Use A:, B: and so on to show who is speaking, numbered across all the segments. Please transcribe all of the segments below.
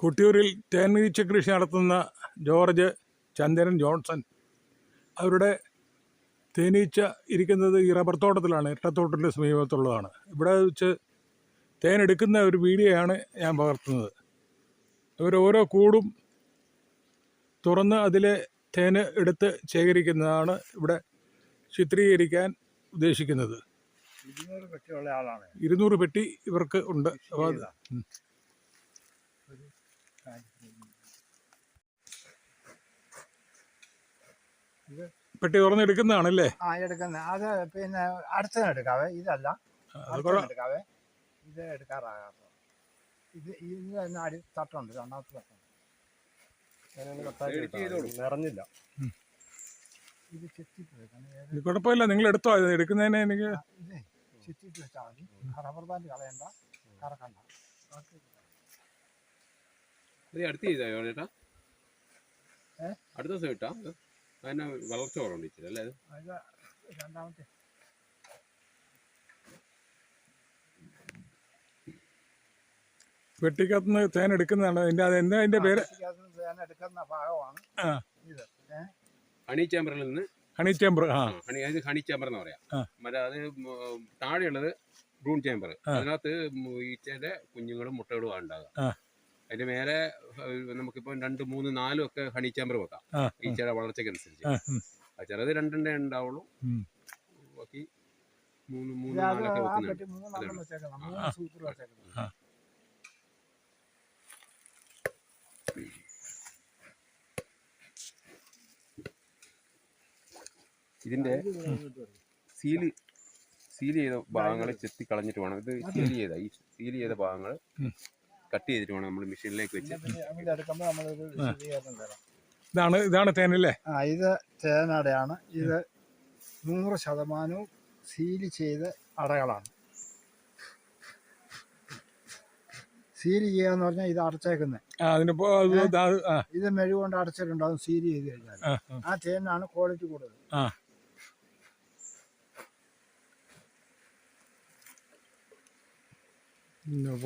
A: കൊട്ടിയൂരിൽ തേനീച്ച കൃഷി നടത്തുന്ന ജോർജ് ചന്ദ്രൻ ജോൺസൺ. അവരുടെ തേനീച്ച ഇരിക്കുന്നത് ഈ റബ്ബർ തോട്ടത്തിലാണ്, ഇരട്ടത്തോട്ടത്തിൻ്റെ സമീപത്തുള്ളതാണ്. ഇവിടെ വെച്ച് തേനെടുക്കുന്ന ഒരു വീഡിയോയാണ് ഞാൻ പകർത്തുന്നത്. ഇവർ ഓരോ കൂടും തുറന്ന് അതിലെ തേന് എടുത്ത് ശേഖരിക്കുന്നതാണ് ഇവിടെ ചിത്രീകരിക്കാൻ ഉദ്ദേശിക്കുന്നത്. 200 പെട്ടി ഇവർക്ക് ഉണ്ട്. അപ്പോൾ പെട്ടി തുറന്നെടുക്കുന്നതാണല്ലേ?
B: എടുക്കുന്നത്. അത് പിന്നെ അടുത്തത് എടുക്കാവേ, ഇതല്ല എടുക്കാവേ, ഇത് എടുക്കാറാകാം. ഇത് തന്നെ അടി തട്ടുണ്ട്, രണ്ടാമത്തെ തട്ടുണ്ട്. നിറഞ്ഞില്ല, ഇത് ചെത്തിട്ട്
A: കുഴപ്പമില്ല, നിങ്ങൾ എടുത്തോ. ഇത് എടുക്കുന്നതിന് എനിക്ക്
B: ഇതേ ചെത്തിട്ട് വെച്ചാൽ മതി. റബ്ബർ ബാൻഡ് കളയണ്ട, കറക്കണ്ട.
C: അടുത്ത ചെയ്തായോ ചേട്ടാ? അടുത്ത ദിവസം ഇട്ടാ അതിനെ വളർച്ച കുറവുണ്ടില്ലേ?
B: അത് രണ്ടാമത്തെ
A: പെട്ടിക്കകത്തുനിന്ന് തേൻ എടുക്കുന്നതാണ്. അതിന്റെ പേര്
B: തേൻ എടുക്കുന്ന ഭാഗമാണ് ഇത്.
C: ഹണി ചേമ്പറിൽ നിന്ന്
A: ഹണി ചേമ്പർ.
C: ഹണി ചേമ്പർ എന്ന് പറയാം. മറ്റേ അത് താഴെയുള്ളത് ബ്രൂൺ ചേമ്പർ. അതിനകത്ത് ഈച്ചയുടെ കുഞ്ഞുങ്ങളും മുട്ടകളും ഉണ്ടാകുക. അതിന്റെ മേലെ നമുക്കിപ്പോ 2, 3, 4 ഒക്കെ ഹണി ചേമ്പർ വെക്കാം, ഈച്ചയുടെ വളർച്ചയ്ക്കനുസരിച്ച്. ചിലത് 2 ഉണ്ടാവുള്ളൂ, ബാക്കി 3, 4 ഒക്കെ വെക്കുന്നുണ്ട്. ഇതിന്റെ സീൽ ചെയ്ത ഭാഗങ്ങൾ ചെത്തി കളഞ്ഞിട്ട് വേണം. ഇത് സീൽ ചെയ്ത ഭാഗങ്ങൾ കട്ട് ചെയ്തിട്ട് വേണം നമ്മൾ മെഷീനിലേക്ക് വെച്ച്.
A: ഇതാണ് തേനല്ലേ?
B: ഇത് തേനടയാണ്. ഇത് 100% സീൽ ചെയ്ത അടകളാണ്. സീൽ ചെയ്യാന്ന് പറഞ്ഞാൽ ഇത് അടച്ചേക്കുന്നത്. ഇത് മെഴുകൊണ്ട് അടച്ചിട്ടുണ്ടാകും. സീൽ ചെയ്ത് കഴിഞ്ഞാൽ ആ തേനാണ് ക്വാളിറ്റി കൂടുതൽ.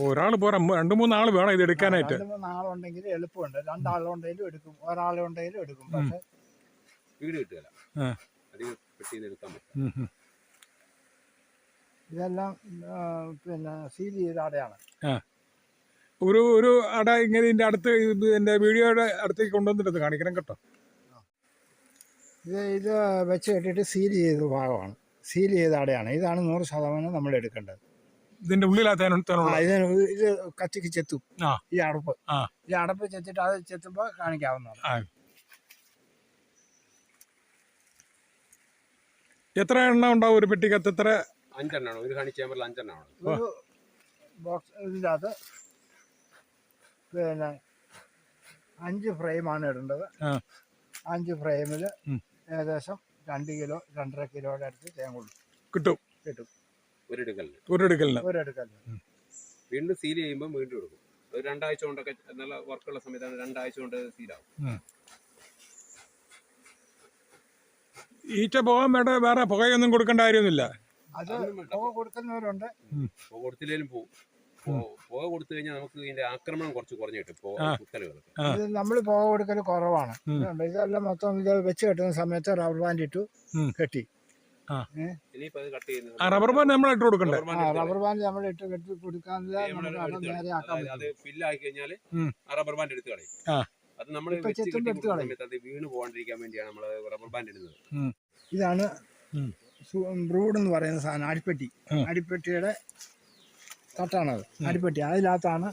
A: ഒരാൾ പോരാ, 2-3 ആൾ വേണം ഇത് എടുക്കാനായിട്ട്.
B: 2-3 ആളുണ്ടെങ്കിൽ എളുപ്പമുണ്ട്. 2 ആളുണ്ടെങ്കിലും എടുക്കും, ഒരാളുണ്ടെങ്കിലും എടുക്കും. പക്ഷെ
C: വീട് കിട്ടുകയില്ല,
B: ഇതെല്ലാം പിന്നെ സീൽ ചെയ്ത അടയാണ്.
A: ഒരു അട ഇങ്ങനെ ഇതിന്റെ അടുത്ത് എന്റെ വീഡിയോയുടെ അടുത്തേക്ക് കൊണ്ടുവന്നിട്ട് കാണിക്കണം കേട്ടോ.
B: ഇത് വെച്ച് കെട്ടിട്ട് സീൽ ചെയ്ത ഭാഗമാണ്, സീൽ ചെയ്ത അടയാണ്. ഇതാണ് 100% നമ്മൾ എടുക്കേണ്ടത്.
A: ഇതിന്റെ ഉള്ളിലാത്ത
B: ഇത് കത്തിക്ക് ചെത്തും ഈ അടപ്പ്. ഈ അടപ്പ് ചെത്തിട്ട് അത് ചെത്തുമ്പോൾ കാണിക്കാവുന്നതാണ്.
A: എത്ര എണ്ണം ഉണ്ടാവും ഒരു പെട്ടിക്കകത്ത്? എത്ര?
C: 5 എണ്ണമാണ്. ഒരു ഹണി ചേമ്പറിൽ 5 എണ്ണമാണ്.
B: ഒരു ബോക്സ് ഇതിനകത്ത് പിന്നെ 5 ഫ്രെയിമാണ് ഇടേണ്ടത്. 5 ഫ്രെയിമിൽ ഏകദേശം 2 കിലോ 2.5 കിലോയുടെ അടുത്ത് തേൻ കിട്ടും.
C: ഒരെടുക്കലിന് വീണ്ടും സീൽ ചെയ്യുമ്പോൾ വീണ്ടും എടുക്കും. ഒരു 2 ആഴ്ച കൊണ്ടൊക്കെ നല്ല വർക്കുള്ള സമയത്താണ് 2 ആഴ്ച കൊണ്ട് സീലാവും.
A: ഈച്ച പോകാൻ വേറെ പുകയൊന്നും കൊടുക്കേണ്ട കാര്യമൊന്നുമില്ല.
B: അത് പുക കൊടുക്കുന്നവരുണ്ട്,
C: പുക കൊടുത്തില്ലേലും പോകും. പുക കൊടുത്തു കഴിഞ്ഞാൽ നമുക്ക് ഇതിന്റെ ആക്രമണം കുറച്ച് കുറഞ്ഞു കിട്ടും.
B: ഇത് നമ്മൾ പുക കൊടുക്കൽ കുറവാണ്. ഇതെല്ലാം മൊത്തം ഇത് വെച്ച് കെട്ടുന്ന സമയത്ത് റബ്ബർ ബാൻഡ് ഇട്ടു കെട്ടി.
A: റബ്ബർ ബാൻഡ് നമ്മൾ ഇട്ട് കൊടുക്കണ്ടേ?
B: റബ്ബർ ബാൻഡ് നമ്മൾ ഇട്ട് കെട്ടി കൊടുക്കാൻ
C: റബ്ബർ ബാൻഡ് എടുത്ത് കളയും. അത് നമ്മൾ വീണ് പോകാണ്ടിരിക്കാൻ വേണ്ടിയാണ് നമ്മൾ റബ്ബർ ബാൻഡ് ഇടുന്നത്.
B: ഇതാണ് ബ്രൂഡ് എന്ന് പറയുന്ന സാധനം, അടിപ്പെട്ടി. അടിപ്പെട്ടിയുടെ തട്ടാണത്, അടിപ്പെട്ടി. അതിനകത്താണ്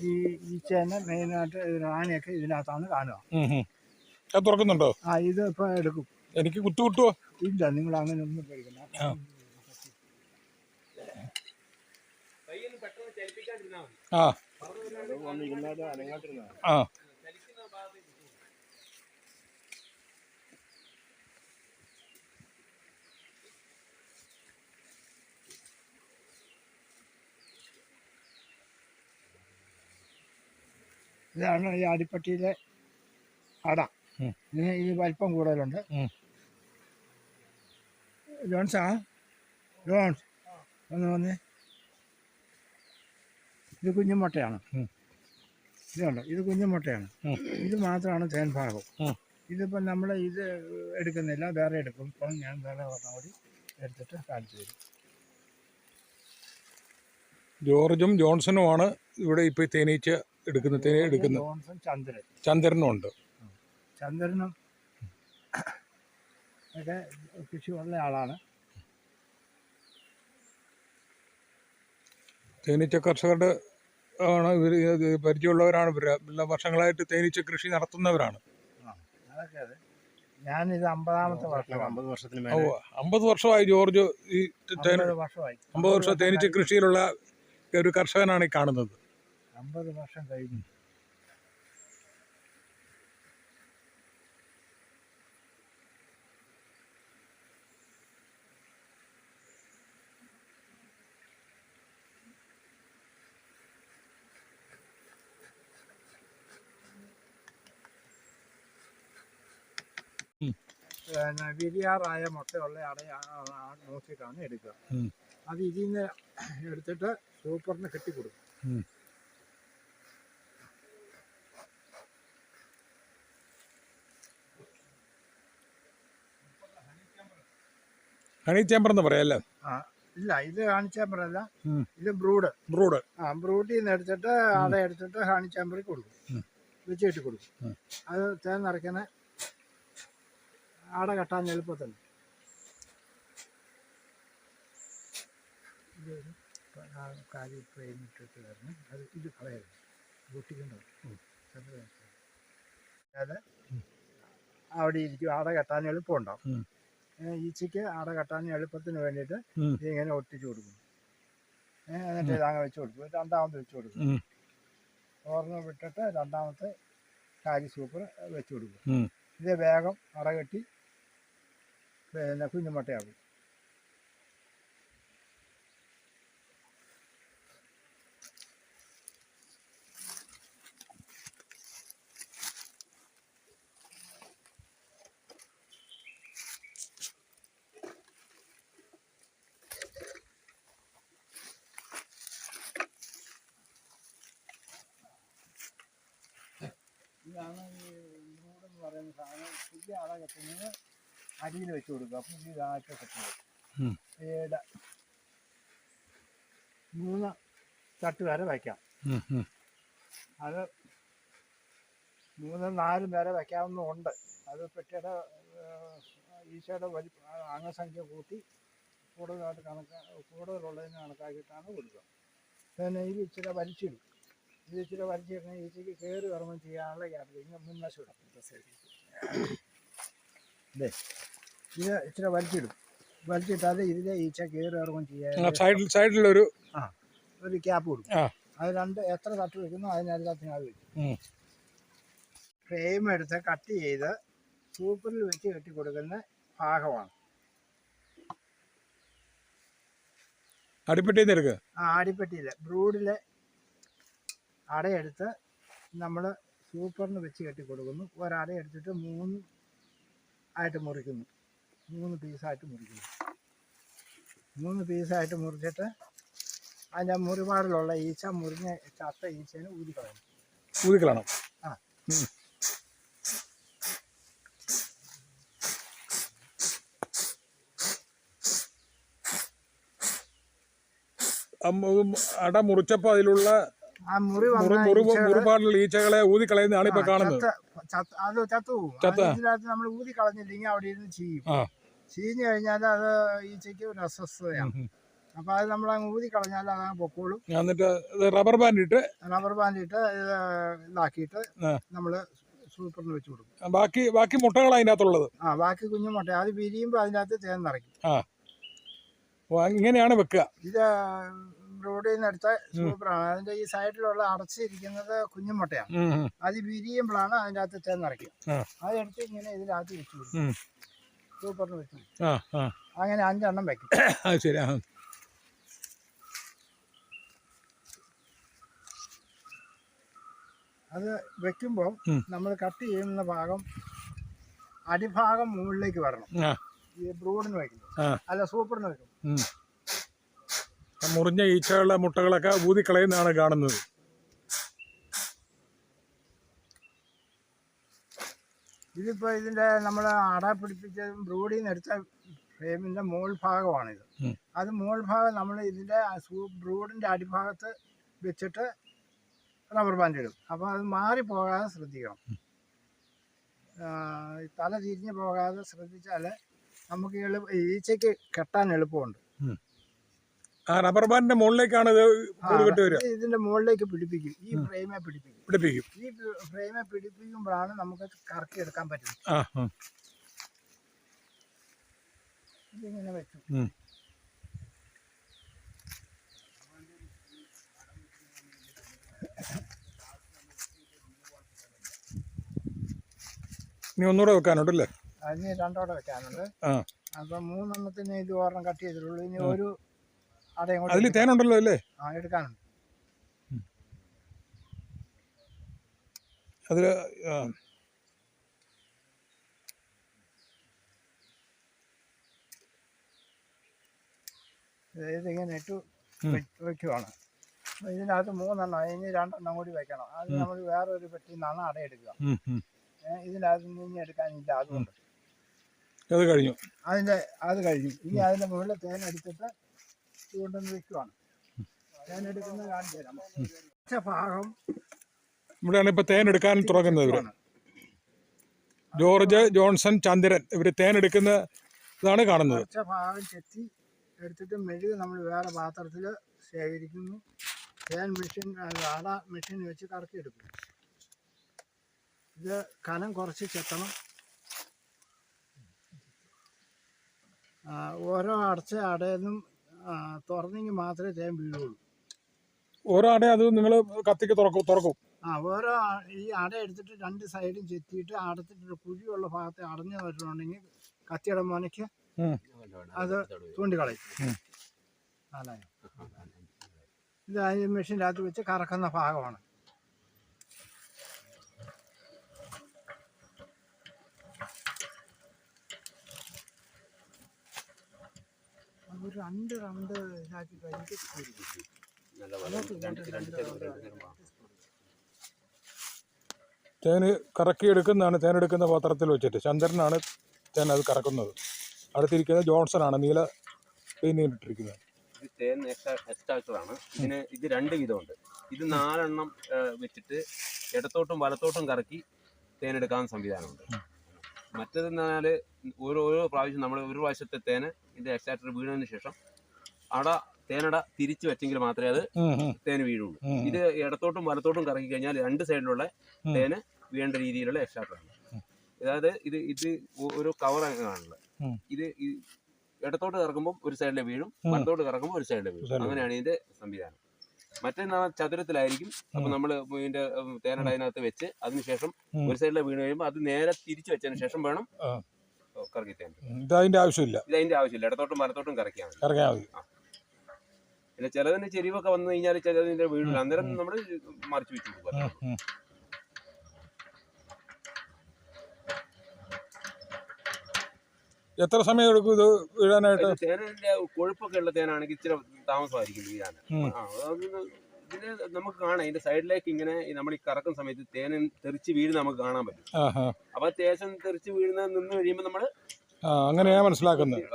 B: ഈ ഈച്ചേനെ മെയിനായിട്ട് റാണിയൊക്കെ ഇതിനകത്താണ് കാണുക.
A: തുറക്കുന്നുണ്ടോ?
B: ഇത് ഇപ്പൊ എടുക്കും.
A: എനിക്ക് കുത്തു കിട്ടുവോ?
B: ഇല്ല, നിങ്ങൾ അങ്ങനെ ഒന്നും പേടിക്കണ്ട. ഇതാണ് ഈ അടിപ്പട്ടിയിലെ അട. ഇതിന് ഈ വലിപ്പം കൂടുതലുണ്ട്. ജോൺസ് ഒന്ന് വന്നേ. ഇത് കുഞ്ഞുമുട്ടയാണ്. ഇതുണ്ട്, ഇത് കുഞ്ഞുമുട്ടയാണ്. ഇത് മാത്രമാണ് തേൻ ഭാഗം. ഇതിപ്പോൾ നമ്മൾ ഇത് എടുക്കുന്നില്ല, വേറെ എടുക്കും. ഇപ്പം ഞാൻ വേറെ പറഞ്ഞ കൂടി എടുത്തിട്ട് കാണിച്ചു തരും.
A: ജോർജും ജോൺസണുമാണ് ഇവിടെ ഇപ്പോൾ തേനീച്ച എടുക്കുന്നത്.
B: ജോൺസൺ,
A: ചന്ദ്രനും ഉണ്ട്.
B: ചന്ദ്രനും ഒക്കെ കൃഷിയുള്ള ആളാണ്.
A: തേനീച്ച കർഷകരുടെ ആണ് ഇവർ, പരിചയമുള്ളവരാണ്. ഇവർ എല്ലാ വർഷങ്ങളായിട്ട് തേനീച്ച കൃഷി നടത്തുന്നവരാണ്.
B: അതൊക്കെ അതെ. ഞാനിത് 50ാമത്തെ വർഷം.
A: 50 വർഷമായി ജോർജ് ഈ
B: 50 വർഷമായി.
A: 50 വർഷം തേനീച്ച കൃഷിയിലുള്ള ഒരു കർഷകനാണ് ഈ കാണുന്നത്.
B: 50 വർഷം കഴിഞ്ഞു. വിരിയാറായ മുട്ടയുള്ള നോക്കിയിട്ടാണ് എടുക്കുക. അത് ഇതിൽ നിന്ന് എടുത്തിട്ട് സൂപ്പറിന് കെട്ടിക്കൊടുക്കും.
A: ഹണി ചേമ്പർ എന്ന് പറയാല്ലേ?
B: ഇല്ല, ഇത് ഹണി ചേമ്പറല്ല, ഇത് ബ്രൂഡ്. ബ്രൂഡിൽ നിന്ന് എടുത്തിട്ട് അട എടുത്തിട്ട് ഹണി ചേമ്പറിൽ കൊടുക്കും, വെച്ച് കെട്ടി കൊടുക്കും. അത് തേൻ നിറയ്ക്കുന്ന അട കെട്ടാൻ എളുപ്പത്തിൽ. ഇതൊരു കാര്യം ഫ്രെയിം ഇട്ടിട്ട് വരണം. അത് ഇത് കളയരുത്, പൊട്ടിക്കണ്ടോ. അത് അവിടെ ഇരിക്കും, അട കെട്ടാൻ എളുപ്പമുണ്ടാവും. ഈച്ചയ്ക്ക് അട കെട്ടാൻ എളുപ്പത്തിന് വേണ്ടിയിട്ട് ഇതിങ്ങനെ ഒട്ടിച്ചു കൊടുക്കും. എന്നിട്ട് ഇതങ്ങ് വെച്ച് കൊടുക്കും. രണ്ടാമത് വെച്ച് കൊടുക്കും. ഓർമ്മ വിട്ടിട്ട് രണ്ടാമത്തെ കാരി സൂപ്പർ വെച്ച് കൊടുക്കും. ഇത് വേഗം അട കെട്ടി പിന്നെ കുഞ്ഞുമുട്ടയാകും. ഇതാണ് ഈ ബ്രൂഡെന്ന് പറയുന്ന സാധനം. പുതിയ അട കെട്ടുന്നത് അടിയിൽ വെച്ച് കൊടുക്കുക. അപ്പം ഇതാഴ്ച കെട്ടുന്നത് 3 തട്ട് വരെ വയ്ക്കാം. അത് 3-4 വരെ വയ്ക്കാവുന്നതുണ്ട്. അത് പെട്ടിയുടെ ഈച്ചയുടെ അംഗസംഖ്യ കൂട്ടി കൂടുതലുള്ളതിന് കണക്കാക്കിയിട്ടാണ് കൊടുക്കുക. പിന്നെ ഇത് ഇച്ചിരി വലിച്ചിടും. ഇത് ഇച്ചിരി വലിച്ചിടുന്ന ഈച്ചയ്ക്ക് കയറി ഇറങ്ങും ചെയ്യാനുള്ള ഗ്യാപ്പ് ഇങ്ങനെ മുൻവശം ഇടും. അതെ, ഇത് ഇച്ചിരി വലിച്ചിട്ടാൽ ഇതിലെ ഈച്ച കയറി ഇറങ്ങും ചെയ്യാൻ
A: സൈഡിലൊരു
B: ഒരു ക്യാപ്പ് കൊടുക്കും. അത് എത്ര തട്ട് വെക്കുന്നു അതിനെല്ലാത്തിനും അത് വെക്കും. ഫ്രെയിം എടുത്ത് കട്ട് ചെയ്ത് സൂപ്പറിൽ വെച്ച് കെട്ടി കൊടുക്കുന്ന ഭാഗമാണ്. അടിപ്പെട്ടിയിൽ ബ്രൂഡിലെ അടയെടുത്ത് നമ്മൾ സൂപ്പറിന് വെച്ച് കെട്ടി കൊടുക്കുന്നു. ഒരട എടുത്തിട്ട് 3 ആയിട്ട് മുറിക്കുന്നു. 3 പീസായിട്ട് മുറിക്കുന്നു. 3 പീസായിട്ട് മുറിച്ചിട്ട് അതിൻ്റെ മുറിപാടിലുള്ള ഈച്ച മുറിഞ്ഞ ചത്ത ഈച്ചേനെ ഊതിക്കളയണം.
A: അട മുറിച്ചപ്പോ അതിലുള്ള മുറിപാടിലുള്ള ഈച്ചകളെ ഊതിക്കളയുന്നതാണ് ഇപ്പൊ കാണുന്നത്.
B: അത് ചത്തുപോകും. നമ്മൾ ഊതി കളഞ്ഞില്ലെങ്കിൽ അവിടെ ഇരുന്ന് ചീഞ്ഞു കഴിഞ്ഞാൽ അത് ഈച്ചയ്ക്ക് ഒരു അസ്വസ്ഥതയാണ്. അപ്പൊ അത് നമ്മൾ അങ്ങ് ഊതി കളഞ്ഞാൽ അതങ്ങ് പൊക്കോളും.
A: എന്നിട്ട് റബ്ബർ ബാൻഡ് ഇട്ട്
B: ഇതാക്കിയിട്ട് നമ്മള് സൂപ്പറിന് വെച്ച് കൊടുക്കും.
A: ബാക്കി മുട്ടകൾ അതിൻ്റെ അകത്തുള്ളത്.
B: ബാക്കി കുഞ്ഞു മുട്ട അത് വിരിയുമ്പോൾ അതിൻ്റെ അകത്ത് തേൻ നിറയ്ക്കും.
A: ഇങ്ങനെയാണ് വെക്കുക.
B: ഇത് റോഡിൽ നിന്ന് എടുത്ത സൂപ്പറാണ്. അതിന്റെ ഈ സൈഡിലുള്ള അടച്ചിരിക്കുന്നത് കുഞ്ഞുമുട്ടയാണ്. അത് വിരിയുമ്പോഴാണ് അതിൻ്റെ അകത്ത് തേൻ നിറയ്ക്കും. അതെടുത്ത് ഇങ്ങനെ ഇതിനകത്ത് വെച്ച് കൊടുക്കും. സൂപ്പറിന് വെച്ച് കൊടുക്കും. അങ്ങനെ 5 എണ്ണം വെക്കും.
A: ശരി.
B: അത് വെക്കുമ്പോൾ നമ്മൾ കട്ട് ചെയ്യുന്ന ഭാഗം അടിഭാഗം മുകളിലേക്ക് വരണം. ഈ ബ്രൂഡിന് വയ്ക്കുന്നു, അല്ല സൂപ്പറിന് വയ്ക്കും.
A: മുറിഞ്ഞ ഈച്ചകളുടെ മുട്ടകളൊക്കെ ഊതിക്കളയുന്നതാണ് കാണുന്നത്.
B: ഇതിപ്പോൾ ഇതിൻ്റെ നമ്മൾ അട പിടിപ്പിച്ചതും ബ്രൂഡിൽ നിന്ന് എടുത്ത ഫ്രെയിമിൻ്റെ മോൾ ഭാഗമാണിത്. അത് മോൾ ഭാഗം നമ്മൾ ഇതിൻ്റെ ബ്രൂഡിൻ്റെ അടിഭാഗത്ത് വെച്ചിട്ട് റബ്ബർ ബാൻഡ് ഇടും. അപ്പോൾ അത് മാറിപ്പോകാതെ ശ്രദ്ധിക്കണം. തല തിരിഞ്ഞ് പോകാതെ ശ്രദ്ധിച്ചാൽ നമുക്ക് ഈച്ചയ്ക്ക് കെട്ടാൻ എളുപ്പമുണ്ട്.
A: ആ റബ്ബർ ബാൻഡിന്റെ മുകളിലേക്കാണ് ഇത് കൂട് കെട്ടി വരിക.
B: ഇതിന്റെ മുകളിലേക്ക് പിടിപ്പിക്കും. ഈ ഫ്രെയിമെ
A: പിടിപ്പിക്കും.
B: ഈ ഫ്രെയിമെ പിടിപ്പിക്കുമ്പോഴാണ് നമുക്ക് കറക്കി എടുക്കാൻ പറ്റുന്നത്. ഇതിങ്ങനെ വെച്ചു.
A: ഇനി ഒന്നുകൂടെ വെക്കാനുണ്ടല്ലേ?
B: അതിന് 2 ഓടെ വെക്കാനുണ്ട്. അപ്പൊ 3 ഇത് ഒരെണ്ണം കട്ട് ചെയ്തിട്ടുള്ളൂ. ഇനി ഒരു
A: അതിൽ തേനുണ്ടല്ലോ അല്ലേ?
B: എടുക്കാനുണ്ട്.
A: അതില്
B: ഇതിങ്ങനെ ഇട്ട് വെക്കുവാണ്. ഇതിനകത്ത് 3 ഇനി 2 കൂടി വെക്കണം. അത് നമ്മൾ വേറൊരു പെട്ടിയിൽ നിന്നാണ് അടയെടുക്കുക. ഇതിനകത്ത് നിന്ന് എടുക്കാനില്ല. അതുകൊണ്ട്
A: അത് കഴിഞ്ഞു.
B: അത് കഴിഞ്ഞു. ഇനി അതിന്റെ മുകളിൽ തേനെടുത്തിട്ട് കൊണ്ടുവന്ന് വെക്കുവാണ്. തേനെടുക്കുന്നത് കാണിച്ചു തരാം. ഭാഗം
A: ഇവിടെയാണ് ഇപ്പൊ തേൻ എടുക്കാൻ തുടങ്ങുന്നത്. ഇവര് ജോർജ്, ജോൺസൺ, ചന്ദ്രൻ ഇവര് തേൻ എടുക്കുന്ന ഇതാണ് കാണുന്നത്.
B: ഭാഗം ചെത്തി എടുത്തിട്ട് മെഴുക് നമ്മൾ വേറെ പാത്രത്തിൽ ശേഖരിക്കുന്നു. തേൻ മെഷീൻ അട മെഷീൻ വെച്ച് കറക്കിയെടുക്കും. ഇത് കനം കുറച്ച് ചെത്തണം. ഓരോ അടച്ച അടയെന്നും തുറന്നെങ്കിൽ മാത്രമേ തേൻ വീഴുള്ളൂ.
A: ഓരോ അട അത് നിങ്ങൾ കത്തിക്ക് തുറക്കും.
B: ഓരോ ഈ അട എടുത്തിട്ട് 2 സൈഡും ചെത്തിയിട്ട് അടച്ചിട്ട് കുഴിയുള്ള ഭാഗത്ത് അടഞ്ഞു വരണുണ്ടെങ്കിൽ കത്തിയുടെ മുനയ്ക്ക് അത് ചൂണ്ടിക്കളയും. ഇത് അതിന് മെഷീൻ്റെ അകത്ത് വെച്ച് കറക്കുന്ന ഭാഗമാണ്. ഒരു 2 റൗണ്ട് ഇതാക്കി കഴിഞ്ഞിട്ട്
A: തേന് കറക്കി എടുക്കുന്നതാണ്. തേൻ എടുക്കുന്ന പാത്രത്തിൽ വെച്ചിട്ട് ചന്ദ്രനാണ് തേൻ അത് കറക്കുന്നത്. അടുത്തിരിക്കുന്നത് ജോൺസൺ ആണ് നീല പെയിന്റിട്ടിരിക്കുന്നത്.
C: ഇത് തേൻ എക്സ്ട്രാക്ടറാണ്. ഇത് 2 വിധമുണ്ട്. ഇത് 4 എണ്ണം വെച്ചിട്ട് ഇടത്തോട്ടും വലത്തോട്ടും കറക്കി തേനെടുക്കാൻ സംവിധാനമുണ്ട്. മറ്റേതെന്നാൽ ഓരോ പ്രാവശ്യം നമ്മൾ ഒരു പ്രാവശ്യത്തെ തേന് ഇതിന്റെ എക്സ്ട്രാക്ടർ വീണതിന് ശേഷം തേനട തിരിച്ചു വെച്ചെങ്കിൽ മാത്രമേ അത് തേന് വീഴുള്ളൂ. ഇത് ഇടത്തോട്ടും വലത്തോട്ടും കറക്കി കഴിഞ്ഞാൽ 2 സൈഡിലുള്ള തേന് വീഴേണ്ട രീതിയിലുള്ള എക്സ്ട്രാക്ടറാണ്. അതായത് ഇത് ഒരു കവറാണുള്ളത്. ഇത് ഇടത്തോട്ട് കറക്കുമ്പോൾ ഒരു സൈഡിലെ വീഴും, വലത്തോട്ട് കറക്കുമ്പോൾ ഒരു സൈഡിലെ വീഴും. അങ്ങനെയാണ് ഇതിന്റെ സംവിധാനം. മറ്റൊന്നാ ചതുരത്തിലായിരിക്കും. അപ്പൊ നമ്മള് ഇതിന്റെ തേനട അതിനകത്ത് വെച്ച് അതിനുശേഷം ഒരു സൈഡിലെ വീണ് കഴിയുമ്പോൾ അത് നേരെ തിരിച്ചു വെച്ചതിന് ശേഷം വേണം കറക്കി തേൻ.
A: ഇതിന്റെ ആവശ്യമില്ല.
C: ഇടത്തോട്ടും വലത്തോട്ടും കറക്കിയാൽ മതി. പിന്നെ ചിലതിന്റെ ചെരിവൊക്കെ വന്നു കഴിഞ്ഞാൽ ചിലതിന്റെ വീടില്ല. അന്നേരം നമ്മൾ മറിച്ച് വെച്ചു കൊടുക്കുക.
A: എത്ര സമയം എടുക്കും ഇത് വീഴാനായിട്ട്?
C: തേനിന്റെ കൊഴുപ്പൊക്കെ ഉള്ള തേനാണെങ്കിൽ ഇച്ചിരി താമസമായിരിക്കും വീഴാൻ. ഇതിന് നമുക്ക് കാണാം ഇതിന്റെ സൈഡിലേക്ക് ഇങ്ങനെ നമ്മൾ ഈ കറക്കുന്ന സമയത്ത് തേൻ തെറിച്ച് വീഴുന്ന നമുക്ക് കാണാൻ പറ്റും. അപ്പൊ തേൻ തെറിച്ച് വീഴുന്ന നിന്ന് കഴിയുമ്പോൾ നമ്മള്
A: അങ്ങനെയാ മനസ്സിലാക്കുന്നത്.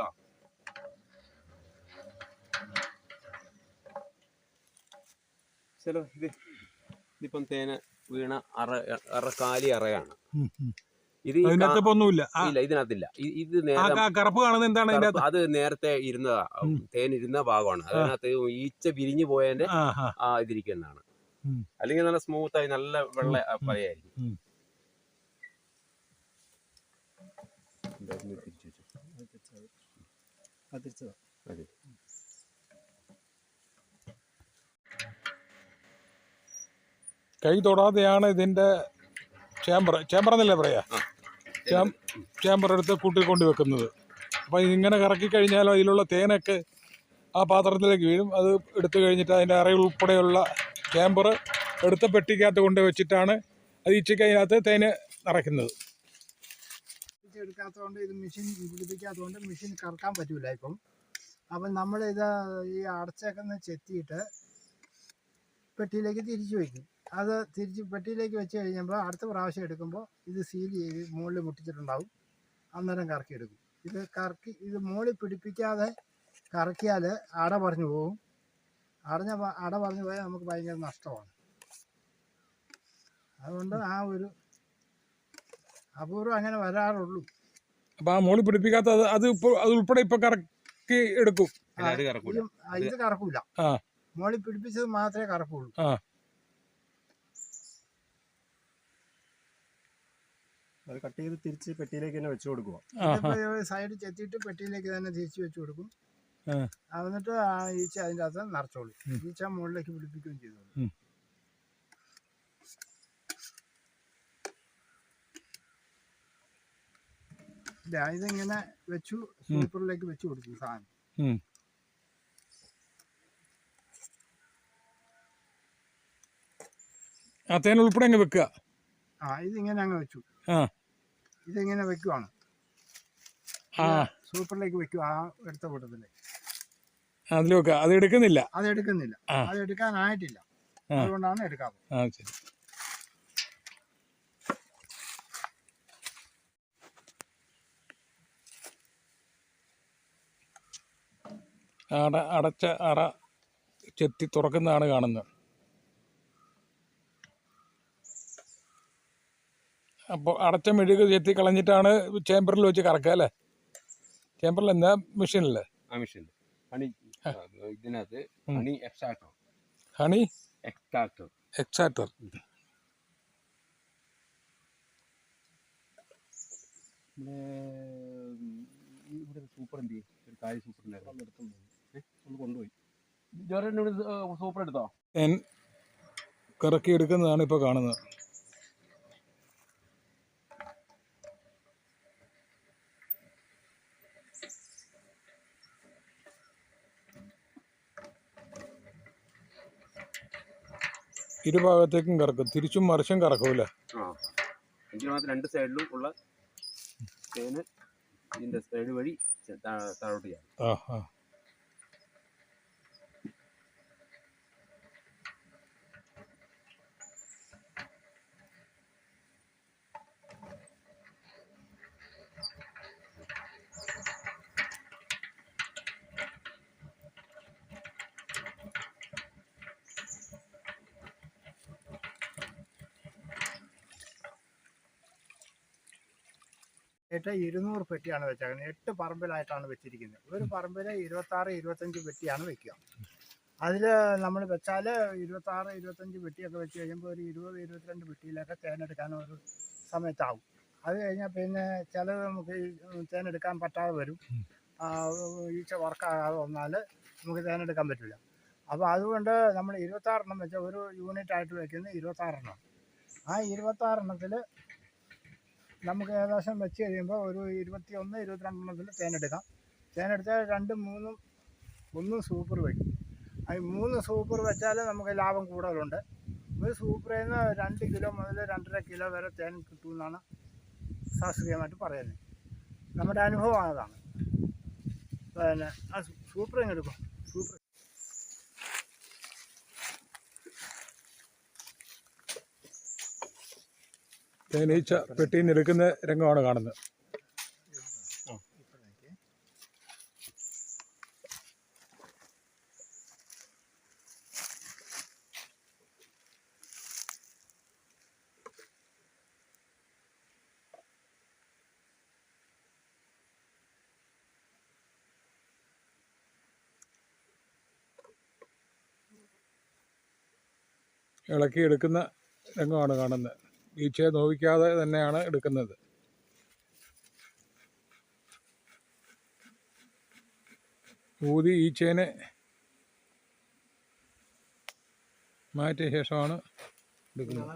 C: ഇതിപ്പം തേന് വീണ കാലി അറയാണ്.
A: ഇതിനകത്തൊന്നുമില്ല.
C: ഇതിനകത്തില്ല. ഇത്
A: കറുപ്പ് കാണുന്നത് എന്താണ്?
C: അത് നേരത്തെ ഇരുന്നതാ. തേൻ ഇരുന്ന ഭാഗമാണ്. അതിനകത്ത് ഈച്ച വിരിഞ്ഞു പോയതിന്റെ ഇതിരിക്കുന്നതാണ്. അല്ലെങ്കിൽ നല്ല സ്മൂത്തായി നല്ല വെള്ള പലയായിരിക്കും.
A: കൈ തൊടാതെയാണ് ഇതിന്റെ ചേമ്പർ എന്നല്ലേ പറയാ, ചേമ്പർ എടുത്ത് കൂട്ടിക്കൊണ്ട് വെക്കുന്നത്. അപ്പം ഇങ്ങനെ കറക്കി കഴിഞ്ഞാൽ അതിലുള്ള തേനൊക്കെ ആ പാത്രത്തിലേക്ക് വീഴും. അത് എടുത്തു കഴിഞ്ഞിട്ട് അതിൻ്റെ അറ ഉൾപ്പെടെയുള്ള ചേമ്പർ എടുത്ത പെട്ടിക്കകത്ത് കൊണ്ട് വെച്ചിട്ടാണ് അത് ഈച്ചയ്ക്ക് അതിനകത്ത് തേന് നിറയ്ക്കുന്നത്.
B: എടുക്കാത്തതുകൊണ്ട് ഇത് മെഷീൻ പിടിപ്പിക്കാത്തതുകൊണ്ട് മെഷീൻ കറക്കാൻ പറ്റൂല ഇപ്പം. അപ്പം നമ്മളിത് ഈ അടച്ചേക്കുന്ന ചെത്തിയിട്ട് പെട്ടിയിലേക്ക് തിരിച്ചു വയ്ക്കും. അത് തിരിച്ച് പെട്ടിയിലേക്ക് വെച്ച് കഴിയുമ്പോൾ അടുത്ത പ്രാവശ്യം എടുക്കുമ്പോൾ ഇത് സീൽ ചെയ്ത് മുകളിൽ മുട്ടിച്ചിട്ടുണ്ടാവും. അന്നേരം കറക്കി എടുക്കും. ഇത് കറക്കി ഇത് മുകളിൽ പിടിപ്പിക്കാതെ കറക്കിയാൽ അട പറഞ്ഞു പോകും. അട പറഞ്ഞു പോയാൽ നമുക്ക് ഭയങ്കര നഷ്ടമാണ്. അതുകൊണ്ട് ആ ഒരു അപൂർവം അങ്ങനെ വരാറുള്ളൂ.
A: അപ്പൊ ആ മോളി പിടിപ്പിക്കാത്ത അത് ഉൾപ്പെടെ ഇപ്പൊ കറക്കി എടുക്കും.
B: ഇത് കറക്കൂല. മോളി പിടിപ്പിച്ചത് മാത്രമേ കറക്കുള്ളൂ.
D: അത് കട്ട് ചെയ്ത് തിരിച്ച് പെട്ടിയിലേക്ക് തന്നെ വെച്ച് കൊടുക്കുക.
B: സൈഡ് ചെത്തിയിട്ട് പെട്ടിയിലേക്ക് തന്നെ തിരിച്ചു വെച്ച് കൊടുക്കും. എന്നിട്ട് ആ ഈച്ച അതിൻ്റെ അകത്ത് നിറച്ചോളൂ. ഈച്ച മുകളിലേക്ക് പിടിപ്പിക്കുകയും ചെയ്തോളൂ. ഇതിങ്ങനെ വെച്ചു സൂപ്പറിലേക്ക് വെച്ച് കൊടുക്കും സാധനം.
A: തേൻ ഉൾപ്പെടെ അങ്ങ് വെക്കുക.
B: ഇതിങ്ങനെ അങ്ങ് വെച്ചു. ഇതിങ്ങനെ വെക്കുവാണ്. സൂപ്പറിലേക്ക് വെക്കും. ആ എടുത്ത കൂട്ടത്തില്
A: അതിൽ വെക്കുക. അത് എടുക്കുന്നില്ല.
B: അത് എടുക്കാനായിട്ടില്ല. അതുകൊണ്ടാണ് എടുക്കാത്തത്.
A: ശരി. അടച്ച അറ ചെത്തി തുറക്കുന്നതാണ് കാണുന്നത്. അപ്പോൾ അടച്ച മെഴുക് ചെത്തി കളഞ്ഞിട്ടാണ് ചേമ്പറിൽ വെച്ച് കറക്കുക അല്ലേ? ചേമ്പറിൽ എന്താ മെഷീനല്ലേ?
C: ആ മെഷീൻ ഹണി ഇതിനകത്ത് honey extractor.
A: Honey
C: extractor.
A: Extractor.
C: ഇവിടെ സൂപ്പർ എന്ത് ചെയ്യും? ഒരു കാര്യം സൂപ്പർ ഒന്ന് കൊണ്ടുപോയി സൂപ്പർ എടുത്തോ?
A: തേൻ കറക്കി എടുക്കുന്നതാണ് ഇപ്പോൾ കാണുന്നത്. ഇരുഭാഗത്തേക്കും കറക്കും, തിരിച്ചും മറിച്ചും കറക്കൂല്ലേ?
C: എങ്കിൽ മാത്രം രണ്ട് സൈഡിലും ഉള്ള തേന് ഇതിന്റെ സൈഡ് വഴി താഴോട്ട് ചെയ്യാം.
B: ഏട്ട 200 പെട്ടിയാണ് വെച്ചേക്കുന്നത്. 8 പറമ്പിലായിട്ടാണ് വെച്ചിരിക്കുന്നത്. ഒരു പറമ്പിൽ 26-25 പെട്ടിയാണ് വെക്കുക. അതിൽ നമ്മൾ വെച്ചാൽ 26-25 പെട്ടിയൊക്കെ വെച്ച് കഴിയുമ്പോൾ ഒരു 20-22 പെട്ടിയിലൊക്കെ തേനെടുക്കാൻ ഒരു സമയത്താവും. അത് കഴിഞ്ഞാൽ പിന്നെ ചിലത് നമുക്ക് തേനെടുക്കാൻ പറ്റാതെ വരും. ഈച്ച വർക്കാകാതെ വന്നാൽ നമുക്ക് തേനെടുക്കാൻ പറ്റില്ല. അപ്പോൾ അതുകൊണ്ട് നമ്മൾ 26 എണ്ണം വെച്ചാൽ ഒരു യൂണിറ്റായിട്ട് വയ്ക്കുന്നത് 26 എണ്ണം. ആ 26 എണ്ണത്തിൽ നമുക്ക് ഏകദേശം വെച്ച് കഴിയുമ്പോൾ ഒരു 21-22 എണ്ണത്തിൽ തേനെടുക്കാം. തേനെടുത്താൽ 2-3 സൂപ്പർ വയ്ക്കും. അത് 3 സൂപ്പർ വെച്ചാൽ നമുക്ക് ലാഭം കൂടുതലുണ്ട്. ഒരു സൂപ്പറിൽ നിന്ന് 2 കിലോ മുതൽ 2.5 കിലോ വരെ തേൻ കിട്ടുമെന്നാണ് ശാസ്ത്രീയമായിട്ട് പറയുന്നത്. നമ്മുടെ അനുഭവമാണ് അതാണ്. പിന്നെ ആ സൂപ്പർ എങ്ങനെ എടുക്കും? സൂപ്പർ
A: തേനീച്ച പെട്ടിയിൽ നിന്ന് എടുക്കുന്ന രംഗമാണ് കാണുന്നത്. ഇളക്കി എടുക്കുന്ന രംഗമാണ് കാണുന്നത്. ഈച്ചയെ നോവിക്കാതെ തന്നെയാണ് എടുക്കുന്നത്. ഊതി ഈച്ചേനെ മാറ്റിയ ശേഷമാണ് എടുക്കുന്നത്.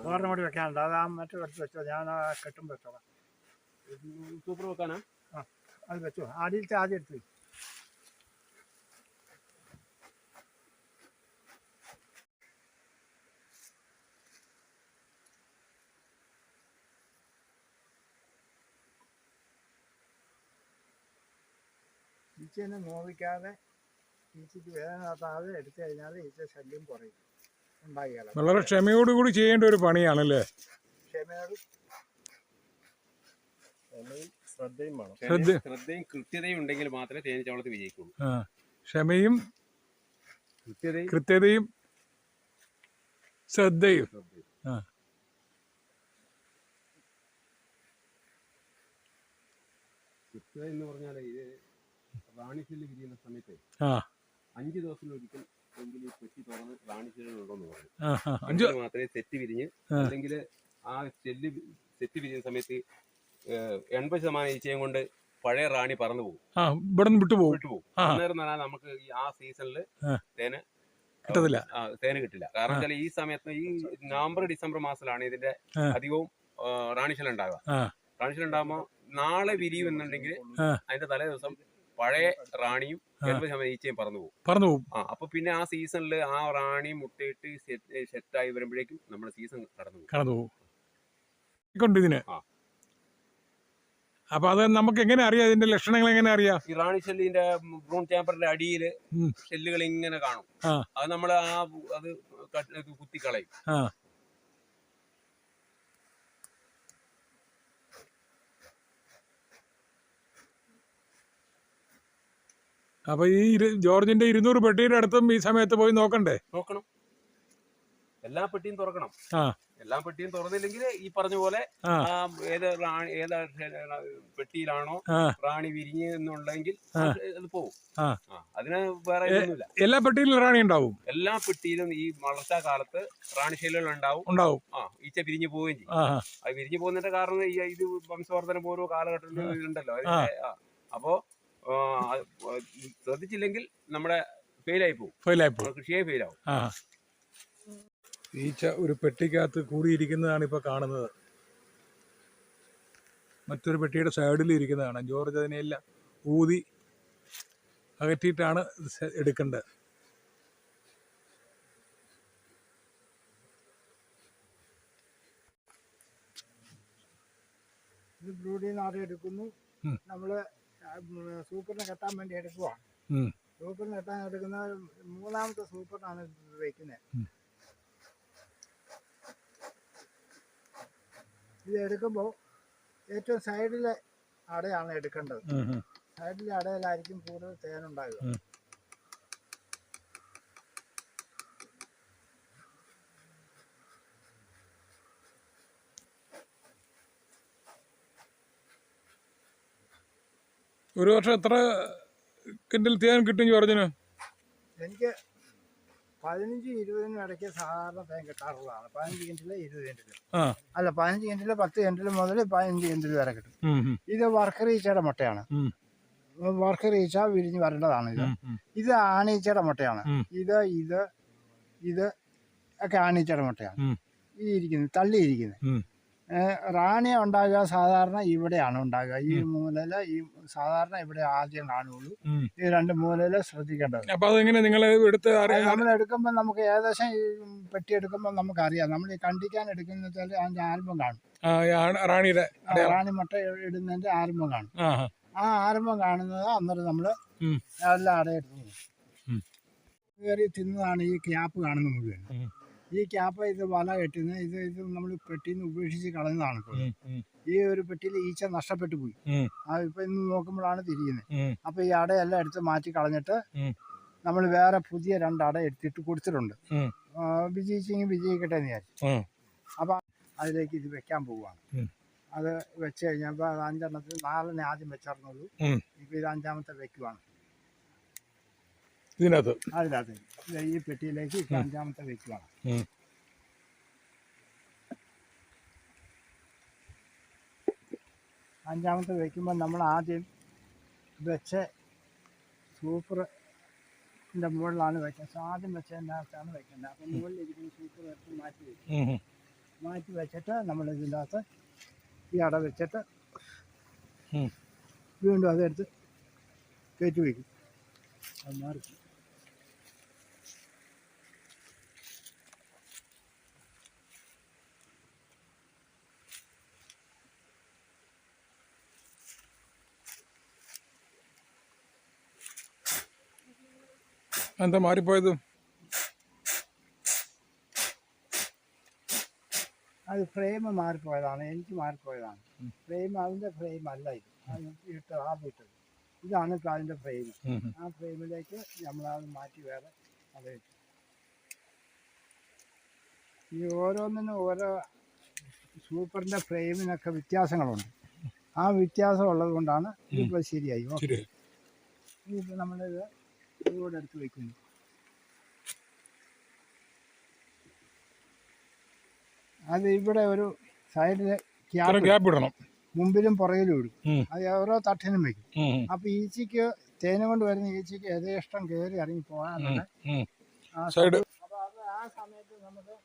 B: ഓർമ്മ കൂടി വെക്കാനുണ്ട്. അത് ആ മറ്റു എടുത്ത് വെച്ചോ. ഞാൻ ആ കെട്ടും വെച്ചോളാം.
C: സൂപ്പർ വെക്കാനാ?
B: അത് വെച്ചോ. ആദ്യത്തെ ആദ്യം എടുത്ത് വെച്ചു. ഈച്ചേനെ നോവിക്കാതെ ഈച്ചയ്ക്ക് വേദന നടത്താതെ എടുത്തു കഴിഞ്ഞാൽ ഈച്ച ശല്യം കുറയും, ഉണ്ടാകില്ല.
A: വളരെ ക്ഷമയോടുകൂടി ചെയ്യേണ്ട ഒരു പണിയാണല്ലേ?
B: ക്ഷമയോട്
D: ശ്രദ്ധയും വേണം.
C: ശ്രദ്ധയും കൃത്യതയും ഉണ്ടെങ്കിൽ മാത്രമേ തേനീച്ചവളത്ത് വിജയിക്കുള്ളൂ.
A: ക്ഷമയും കൃത്യതയും ശ്രദ്ധയും.
C: കൃത്യത എന്ന് പറഞ്ഞാൽ ഇത് റാണിശല്യം വിരിയുന്ന സമയത്ത് 5 ദിവസത്തിലൊരിക്കൽ എങ്കിലും ഈ പെട്ടി തുറന്ന് റാണിശല്യം ഉണ്ടോന്ന് പറഞ്ഞു മാത്രമേ തെറ്റ് വിരിഞ്ഞ്, അല്ലെങ്കിൽ ആ തെറ്റ് വിരിയുന്ന സമയത്ത് 80% ഈച്ചയും കൊണ്ട് പഴയ റാണി പറന്നു പോകും,
A: ഇവിടെ വിട്ടുപോകും.
C: അന്നേരം തന്നെ നമുക്ക് ആ സീസണിൽ തേന് കിട്ടില്ല. കാരണം വെച്ചാൽ ഈ സമയത്ത് ഈ നവംബർ ഡിസംബർ മാസത്തിലാണ് ഇതിന്റെ അധികവും റാണിശല്യം ഉണ്ടാകുക. റാണിശല്യം ഉണ്ടാകുമ്പോൾ നാളെ വിരിയും എന്നുണ്ടെങ്കിൽ അതിന്റെ തലേ ദിവസം പഴയ റാണിയും 80% ഈച്ചയും പറന്നു പോകും. അപ്പൊ പിന്നെ ആ സീസണിൽ ആ റാണി മുട്ടയിട്ട് സെറ്റായി വരുമ്പോഴേക്കും നമ്മുടെ സീസൺ കടന്നു പോകും.
A: ഇതിന് അപ്പൊ അത് നമുക്ക് എങ്ങനെ അറിയാം? ഇതിന്റെ ലക്ഷണങ്ങൾ എങ്ങനെ അറിയാം?
C: ഈ റാണി ഷെല്ലിന്റെ ബ്രൂൺ ചേമ്പറിന്റെ അടിയിൽ ഷെല്ലുകൾ ഇങ്ങനെ കാണും. അത് നമ്മൾ അത് കുത്തിക്കളയും.
A: അപ്പൊ ഈ ജോർജിന്റെ 200 പെട്ടിയുടെ അടുത്തും ഈ സമയത്ത് പോയി നോക്കണം.
C: എല്ലാ പെട്ടിയും തുറക്കണം. എല്ലാ പെട്ടിയും തുറന്നില്ലെങ്കിൽ ഈ പറഞ്ഞ പോലെ ഏത് പെട്ടിയിലാണോ റാണി വിരിഞ്ഞ് എന്നുണ്ടെങ്കിൽ അത് പോകും. അതിന് വേറെ ഒന്നുമില്ല.
A: എല്ലാ പെട്ടിയിലും റാണി ഉണ്ടാവും.
C: എല്ലാ പെട്ടിയിലും ഈ വളർച്ചാ കാലത്ത് റാണി ശൈലികൾ ഉണ്ടാവും. ഈച്ച പിരിഞ്ഞു പോവുകയും ചെയ്യും. അത് പിരിഞ്ഞു പോകുന്നതിന്റെ കാരണം ഇത് വംശവർദ്ധനം ഓരോ കാലഘട്ടത്തിൽ ഉണ്ടല്ലോ. അപ്പോ ശ്രദ്ധിച്ചില്ലെങ്കിൽ നമ്മുടെ ഫെയിലായി പോകും, കൃഷിയെ ഫെയിലാവും.
A: ഈച്ച ഒരു പെട്ടിക്കകത്ത് കൂടിയിരിക്കുന്നതാണ് ഇപ്പോൾ കാണുന്നത്. മറ്റൊരു പെട്ടിയുടെ സൈഡിൽ ഇരിക്കുന്നതാണ്. ജോർജ് അതിനെല്ലാം ഊതി അകറ്റിയിട്ടാണ് എടുക്കേണ്ടത്.
B: ഇത് ബ്രൂഡിൽ നിന്ന് ആദ്യം എടുക്കുന്നു. നമ്മള് സൂപ്പറിനെ കെട്ടാൻ വേണ്ടി എടുക്കുവാണ്. സൂപ്പറിന് കെട്ടാൻ എടുക്കുന്ന 3ാമത്തെ സൂപ്പറിനാണ് വെക്കുന്നത്. ഇത് എടുക്കുമ്പോൾ ഏറ്റവും സൈഡിലെ അടയാണ് എടുക്കേണ്ടത്. സൈഡിലെ അടയിലായിരിക്കും കൂടുതൽ തേനുണ്ടാകുക.
A: ഒരു വർഷം എത്ര കിൻഡൽ തേൻ കിട്ടും ജോർജിന്?
B: എനിക്ക് 15-20 ഇടയ്ക്ക് സാധാരണ തേൻ കിട്ടാറുള്ളതാണ്. 15 കിൻഡില് 20 കിൻഡില് അല്ല, 15 കിൻഡില് 10 കിൻഡില് മുതൽ 15 കിൻഡില് വരെ കിട്ടും. ഇത് വർക്കർ ഈച്ചയുടെ മുട്ടയാണ്. വർക്കർ ഈച്ച വിരിഞ്ഞ് വരേണ്ടതാണ്. ഇത് ആണീച്ചയുടെ മുട്ടയാണ്. ഇത് ഒക്കെ ആണീച്ചയുടെ മുട്ടയാണ്. ഈ ഇരിക്കുന്നത് തള്ളിയിരിക്കുന്നത് റാണി ഉണ്ടാകുക സാധാരണ ഇവിടെയാണ് ഉണ്ടാകുക. ഈ മൂലയില് സാധാരണ ഇവിടെ ആദ്യം കാണുള്ളൂ. ഈ 2 മൂലയില് ശ്രദ്ധിക്കേണ്ടത്. നമ്മൾ എടുക്കുമ്പോൾ നമുക്ക് ഏകദേശം ഈ പെട്ടി എടുക്കുമ്പോൾ നമുക്കറിയാം. നമ്മൾ ഈ കണ്ടിക്കാൻ എടുക്കുന്ന വെച്ചാൽ അതിന്റെ ആരംഭം കാണും. റാണി മുട്ട ഇടുന്നതിന്റെ ആരംഭം കാണും. ആ ആരംഭം കാണുന്നത് അന്നേരം നമ്മള് എല്ലാം അടയെടുത്തു കയറി തിന്നതാണ് ഈ ക്യാപ്പ് കാണുന്ന മുഴുവൻ. ഈ ക്യാപ്പ് ഇത് വല കെട്ടുന്നത് ഇത് നമ്മൾ പെട്ടിയിൽ നിന്ന് ഉപേക്ഷിച്ച് കളയുന്നതാണ്. ഈ ഒരു പെട്ടിയിൽ ഈച്ച നഷ്ടപ്പെട്ടു പോയി. ഇപ്പൊ ഇന്ന് നോക്കുമ്പോഴാണ് തിരിയുന്നത്. അപ്പൊ ഈ അടയെല്ലാം എടുത്ത് മാറ്റി കളഞ്ഞിട്ട് നമ്മൾ വേറെ പുതിയ 2 അട എടുത്തിട്ട് കൊടുത്തിട്ടുണ്ട്. വിജയിച്ചെങ്കിൽ വിജയിക്കട്ടെ എന്ന് വിചാരിച്ചു. അപ്പൊ അതിലേക്ക് ഇത് വെക്കാൻ പോവുകയാണ്. അത് വെച്ച് കഴിഞ്ഞപ്പോൾ അത് 5 എണ്ണത്തിൽ 4 ആദ്യം വെച്ചിരുന്നുള്ളൂ. ഇപ്പൊ ഇത് 5ാമത്തെ വെക്കുവാണ്. അതിനകത്ത് ഈ പെട്ടിയിലേക്ക് ഇപ്പൊ 5ാമത്തെ വെക്കുവാണ്. അഞ്ചാമത്തെ വെക്കുമ്പോൾ നമ്മൾ ആദ്യം വെച്ച് സൂപ്പറിൻ്റെ മുകളിലാണ് വെക്കുന്നത്. ആദ്യം വെച്ചതിൻ്റെ അകത്താണ് വെക്കേണ്ടത്. അപ്പം മുകളിലിരിക്കുന്ന സൂപ്പർ എടുത്ത് മാറ്റി വയ്ക്കും. മാറ്റി വെച്ചിട്ട് നമ്മൾ ഇതിൻ്റെ അകത്ത് ഈ അട വെച്ചിട്ട് വീണ്ടും അതെടുത്ത് കയറ്റി വയ്ക്കും. അത് മാറി
A: എന്താ മാറിപ്പോയത്?
B: അത് ഫ്രെയിം മാറിപ്പോയതാണ്, എനിക്ക് മാറിപ്പോയതാണ്. ഫ്രെയിം അതിൻ്റെ ഫ്രെയിം അല്ല ഇത്, അത് ഇട്ടത് ആദ്യം ഇട്ടത് ഇതാണ് ഇപ്പോൾ അതിൻ്റെ ഫ്രെയിം. ആ ഫ്രെയിമിലേക്ക് നമ്മളത് മാറ്റി വേറെ അത് ഇട്ടു. ഈ ഓരോന്നിനും ഓരോ സൂപ്പറിൻ്റെ ഫ്രെയിമിനൊക്കെ വ്യത്യാസങ്ങളുണ്ട്. ആ വ്യത്യാസം ഉള്ളത് കൊണ്ടാണ് ഇതിപ്പോൾ ശരിയായി. ഓക്കെ, ഇതിപ്പോൾ നമ്മളിത് ഇതുകൂടെ എടുത്ത് വയ്ക്കുന്നു. അത് ഇവിടെ ഒരു സൈഡിൽ
A: ഗ്യാപ്പ് ഇടണം,
B: മുമ്പിലും പുറകിലും ഇടും. അത് ഓരോ തട്ടിനും വെക്കും. അപ്പൊ ഈച്ചയ്ക്ക് തേനും കൊണ്ട് വരുന്ന ഈച്ചയ്ക്ക് യഥേഷ്ടം കയറി ഇറങ്ങി പോകാനുള്ള അപ്പൊ അത് ആ സമയത്ത് നമുക്ക്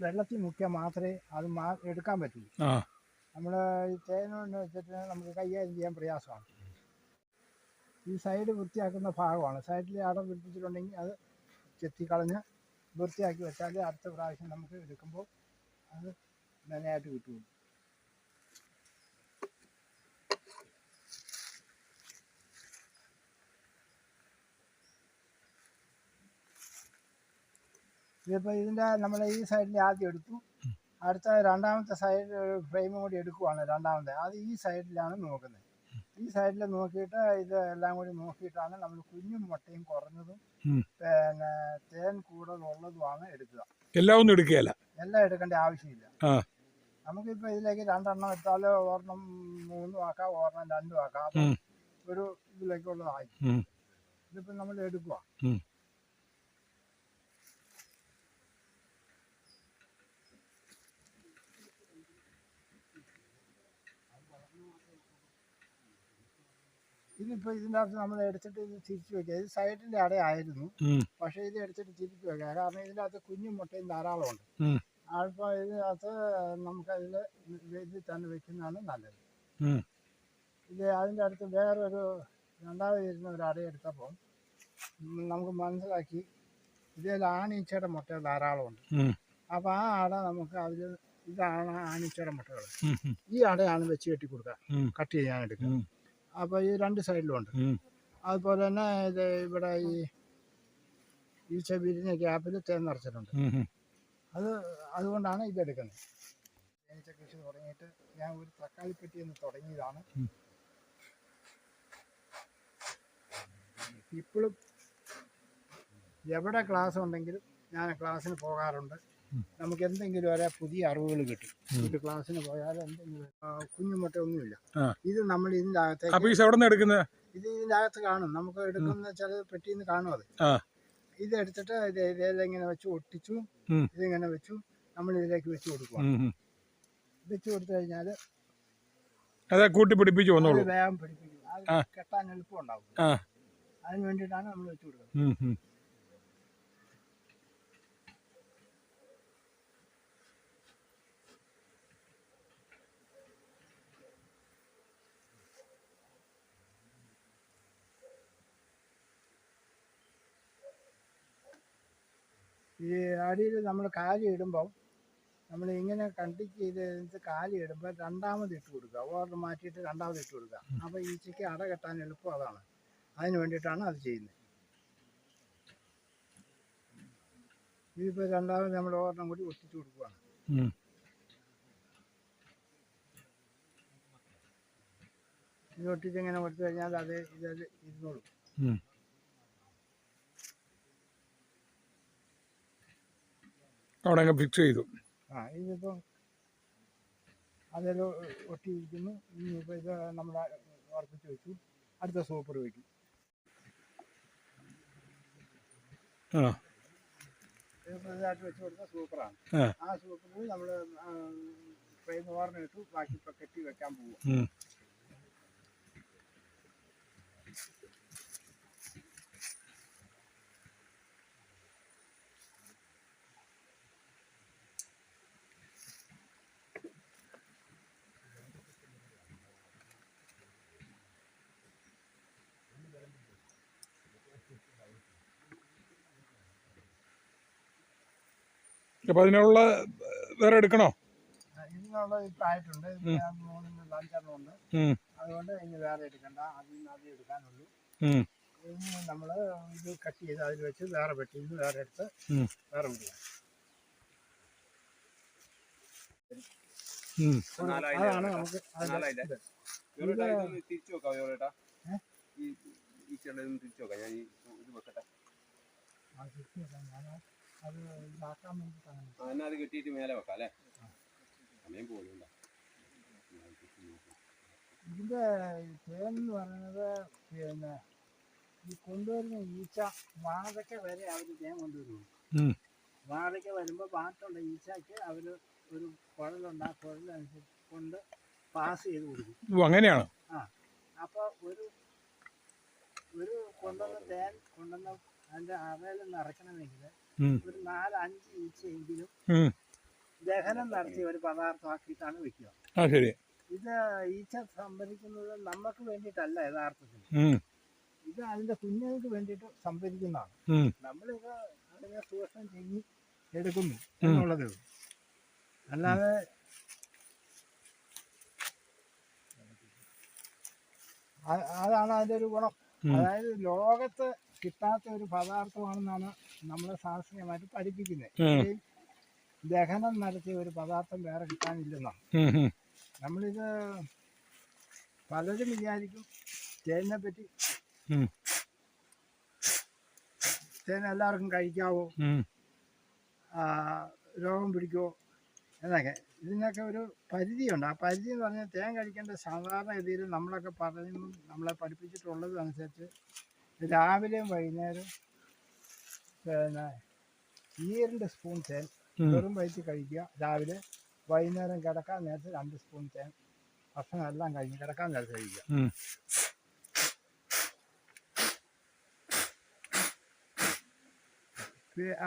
B: വെള്ളത്തിൽ മുക്കിയാൽ മാത്രമേ അത് എടുക്കാൻ പറ്റുള്ളൂ. നമ്മൾ ഈ തേനുകൊണ്ട് വെച്ചിട്ട് നമുക്ക് കൈകാര്യം ചെയ്യാൻ പ്രയാസമാണ്. ഈ സൈഡ് വൃത്തിയാക്കുന്ന ഭാഗമാണ്. സൈഡിൽ അടം പിടിപ്പിച്ചിട്ടുണ്ടെങ്കിൽ അത് ചെത്തിക്കളഞ്ഞ് വൃത്തിയാക്കി വെച്ചാൽ അടുത്ത പ്രാവശ്യം നമുക്ക് എടുക്കുമ്പോൾ അത് നനയായിട്ട് കിട്ടുള്ളൂ. ഇതിപ്പോൾ ഇതിൻ്റെ നമ്മൾ ഈ സൈഡിൽ ആദ്യം എടുത്തു, അടുത്ത രണ്ടാമത്തെ സൈഡ് ഫ്രെയിമും കൂടി എടുക്കുവാണ്. രണ്ടാമത്തെ അത് ഈ സൈഡിലാണ് നോക്കുന്നത്. ഈ സൈഡിൽ നോക്കിയിട്ട് ഇത് എല്ലാം കൂടി നോക്കിയിട്ടാണ് നമ്മൾ കുഞ്ഞും മുട്ടയും കുറഞ്ഞതും പിന്നെ തേൻ കൂടുതലുള്ളതുമാണ് എടുക്കുക.
A: എല്ലാം ഒന്നും എടുക്കുകയല്ല,
B: എല്ലാം എടുക്കേണ്ട ആവശ്യമില്ല. നമുക്കിപ്പോൾ ഇതിലേക്ക് 2 എണ്ണം എടുത്താൽ ഒരെണ്ണം 3 ആക്കാം, ഒരെണ്ണം 2 ആക്കാം. അപ്പം ഒരു ഇതിലേക്കുള്ളതായി ഇതിപ്പോൾ നമ്മൾ എടുക്കുക. ഇതിപ്പോൾ ഇതിൻ്റെ അകത്ത് നമ്മൾ എടുത്തിട്ട് ഇത് തിരിച്ചു വെക്കുക. ഇത് സൈഡിൻ്റെ അടയായിരുന്നു, പക്ഷേ ഇത് എടുത്തിട്ട് തിരിച്ചു വെക്കുക. കാരണം ഇതിൻ്റെ അകത്ത് കുഞ്ഞും മുട്ടയും ധാരാളമുണ്ട്. അപ്പോൾ ഇതിനകത്ത് നമുക്കതിൽ ഇതിൽ തന്നെ വെക്കുന്നതാണ് നല്ലത്. ഇത് അതിൻ്റെ അടുത്ത് വേറൊരു രണ്ടാമത് ഇരുന്ന ഒരു അടയെടുത്തപ്പോൾ നമുക്ക് മനസ്സിലാക്കി ഇതിൽ ആണീച്ചയുടെ മുട്ട ധാരാളമുണ്ട്. അപ്പോൾ ആ അട നമുക്ക് അതിൽ ഇതാണ് ആണീച്ചയുടെ മുട്ടകൾ. ഈ അടയാണ് വെച്ച് കെട്ടി കൊടുക്കുക, കട്ട് ചെയ്യാനെടുക്കുക. അപ്പോൾ ഈ 2 സൈഡിലും ഉണ്ട്. അതുപോലെ തന്നെ ഇത് ഇവിടെ ഈ ഈച്ച വിരിഞ്ഞ ഗ്യാപ്പിൽ തേൻ നിറച്ചിട്ടുണ്ട്. അതുകൊണ്ടാണ് ഇതെടുക്കുന്നത്. തേനീച്ച കൃഷി തുടങ്ങിയിട്ട് ഞാൻ ഒരു തക്കാളിപ്പെട്ടി എന്ന് തുടങ്ങിയതാണ്. ഇപ്പോഴും എവിടെ ക്ലാസ് ഉണ്ടെങ്കിലും ഞാൻ ക്ലാസ്സിന് പോകാറുണ്ട്. നമുക്ക് എന്തെങ്കിലും ഒരു പുതിയ അറിവുകൾ കിട്ടും. ഒരു ക്ലാസ്സിന് പോയാൽ എന്തെങ്കിലും കുഞ്ഞുമുട്ട ഒന്നുമില്ല. ഇത് നമ്മൾ ഇതിൻ്റെ അകത്തേക്ക് ഇത് ഇതിൻ്റെ അകത്ത് കാണും. നമുക്ക് എടുക്കുന്ന ചില പെട്ടിയിൽ നിന്ന് കാണും. അത് ഇതെടുത്തിട്ട് ഇതെങ്ങനെ വെച്ച് ഒട്ടിച്ചു, ഇതിങ്ങനെ വെച്ചു നമ്മൾ ഇതിലേക്ക് വെച്ച് കൊടുക്കുക. വെച്ച് കൊടുത്തു കഴിഞ്ഞാൽ
A: കൂട്ടി പിടിപ്പിച്ചു
B: വേഗം പിടിപ്പിക്കും. അത് കെട്ടാൻ എളുപ്പം ഉണ്ടാവും. അതിന് വേണ്ടിയിട്ടാണ് നമ്മൾ വെച്ച് കൊടുക്കുന്നത്. ഈ അടിയിൽ നമ്മൾ കാലി ഇടുമ്പം നമ്മൾ ഇങ്ങനെ കണ്ടിക്ക് ചെയ്ത് കാലി ഇടുമ്പോൾ രണ്ടാമത് ഇട്ട് കൊടുക്കുക. ഓർഡർ മാറ്റിയിട്ട് രണ്ടാമത് ഇട്ട് കൊടുക്കുക. അപ്പോൾ ഈച്ചയ്ക്ക് അട കെട്ടാൻ എളുപ്പം അതാണ്. അതിന് വേണ്ടിയിട്ടാണ് അത് ചെയ്യുന്നത്. ഇതിപ്പോൾ രണ്ടാമത് നമ്മൾ ഓർഡറും കൂടി ഒട്ടിച്ചു കൊടുക്കുകയാണ്. ഇത് ഒട്ടിച്ചിങ്ങനെ കൊടുത്തു കഴിഞ്ഞാൽ അത് ഇത് ഇരുന്നോളും.
A: അവിടെ ഫിക്സ് ചെയ്തു.
B: ഇതിപ്പോൾ അതിൽ ഒട്ടിയിരിക്കുന്നു. ഇനിയിപ്പോൾ ഇത് നമ്മൾ ഉറപ്പിച്ച് വെച്ചു. അടുത്ത സൂപ്പർ വയ്ക്കും. ഇതായിട്ട് വെച്ച് കൊടുത്ത സൂപ്പറാണ്. ആ സൂപ്പറിൽ നമ്മൾ ഫ്രെയിം ഓർമ്മ ഇട്ടു. ബാക്കി ഇപ്പോൾ കെട്ടി വെക്കാൻ പോകും.
A: അപ്പോൾ അതിനുള്ള വേറെ എടുക്കണോ?
B: ഇതിനുള്ള ഇപ്പം ആയിട്ടുണ്ട്. 3 5 ഉണ്ട്. അതുകൊണ്ട് ഇനി വേറെ എടുക്കണ്ട. അതിൽ നിന്ന് ആദ്യം എടുക്കാനുള്ളൂ. നമ്മൾ ഇത് കട്ട് ചെയ്ത് അതിൽ വെച്ച് വേറെ പെട്ടിയിൽ നിന്ന് വേറെ എടുത്ത്
A: ഉം.
B: വേറെ വിടുക. അതാണ് നമുക്ക് അതിന്റെ ഇത്.
C: തിരിച്ചു നോക്കാം ജോറേട്ടാ. ഈ ചെള്ളൊന്ന് തിരിച്ചു നോക്കാം. ഞാൻ ഈ ഇത് വെക്കട്ടെ.
B: ആ ചുറ്റി വെക്കാം. ഞാൻ അത് ഇതാക്കാൻ വേണ്ടിയിട്ടാണ്.
C: എന്നാൽ അത് കെട്ടിയിട്ട് മേലെ വെക്കാം അല്ലേ? സമയം പോകുന്നുണ്ടോ?
B: ഇതിന്റെ തേൻ എന്ന് പറയുന്നത് പിന്നെ ഈ കൊണ്ടുവരുന്ന ഈച്ച വാഴയ്ക്ക വരെ അവർ തേൻ കൊണ്ടുവരുന്നു. വാഴയ്ക്ക വരുമ്പോൾ ബാക്കിയുള്ള ഈച്ചയ്ക്ക് അവർ ഒരു കുഴലുണ്ട്. ആ കുഴലനുസരിച്ച് കൊണ്ട് പാസ് ചെയ്ത് കൊടുക്കും.
A: അങ്ങനെയാണ്.
B: ആ അപ്പോൾ ഒരു കൊണ്ടുവന്ന തേൻ കൊണ്ടുവന്ന അതിൻ്റെ അറയിൽ നിറയ്ക്കണമെങ്കിൽ ഒരു 4-5 ഈച്ചയെങ്കിലും ദഹനം നടത്തിയ ഒരു പദാർത്ഥമാക്കിയിട്ടാണ് വെക്കുക. ഇത് ഈച്ച സംഭരിക്കുന്നത് നമുക്ക് വേണ്ടിയിട്ടല്ല യഥാർത്ഥത്തിൽ. ഇത് അതിന്റെ കുഞ്ഞുങ്ങൾക്ക് വേണ്ടിയിട്ട് സംഭരിക്കുന്നതാണ്. നമ്മളിത് അതിനെ ചൂഷണം ചെയ്ത് എടുക്കുന്നു എന്നുള്ളതേ ഉള്ളൂ. അല്ലാതെ അതാണ് അതിന്റെ ഒരു ഗുണം. അതായത് ലോകത്ത് കിട്ടാത്ത ഒരു പദാർത്ഥമാണെന്നാണ് നമ്മളെ ശാസ്ത്രീയമായിട്ട് പഠിപ്പിക്കുന്നത്. ദഹനം നടത്തിയ ഒരു പദാർത്ഥം വേറെ കിട്ടാനില്ലെന്നാണ്. നമ്മളിത് പലരും വിചാരിക്കും തേനിനെ പറ്റി തേൻ എല്ലാവർക്കും കഴിക്കാവോ, രോഗം പിടിക്കുമോ എന്നൊക്കെ. ഇതിനൊക്കെ ഒരു പരിധിയുണ്ട്. ആ പരിധി എന്ന് പറഞ്ഞാൽ തേൻ കഴിക്കേണ്ട സാധാരണ രീതിയിൽ നമ്മളൊക്കെ പറയുന്നു, നമ്മളെ പഠിപ്പിച്ചിട്ടുള്ളത് അനുസരിച്ച് രാവിലെയും വൈകുന്നേരം പിന്നെ 2 സ്പൂൺ തേൻ വെറും വയറ്റിൽ കഴിക്കുക. രാവിലെ വൈകുന്നേരം കിടക്കാൻ നേരത്ത് 2 സ്പൂൺ തേൻ ഭക്ഷണം എല്ലാം കഴിഞ്ഞ് കിടക്കാൻ നേരത്ത് കഴിക്കുക.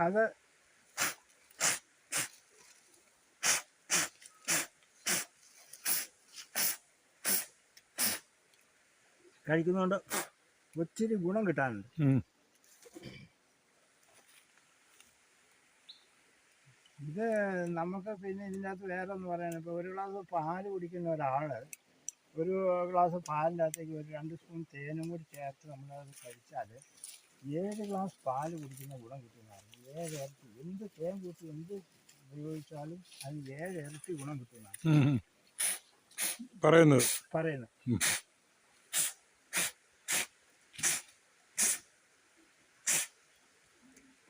B: അത് കഴിക്കുന്നതുകൊണ്ട് ഒത്തിരി ഗുണം കിട്ടാനുണ്ട്. ഇത് നമുക്ക് പിന്നെ ഇതിനകത്ത് വേറെ ഒന്ന് പറയാൻ, ഇപ്പോൾ ഒരു ഗ്ലാസ് പാല് കുടിക്കുന്ന ഒരാൾ ഒരു ഗ്ലാസ് പാലിൻ്റെ അകത്തേക്ക് ഒരു 2 സ്പൂൺ തേനും കൂടി ചേർത്ത് നമ്മളത് കഴിച്ചാൽ 7 ഗ്ലാസ് പാല് കുടിക്കുന്ന ഗുണം കിട്ടുന്നതാണ്. 7 ഇരട്ടി. എന്ത് തേൻ കൂട്ടി എന്ത് ഉപയോഗിച്ചാലും അതിന് 7 ഇരട്ടി ഗുണം കിട്ടുന്നതാണ് പറയുന്നത്.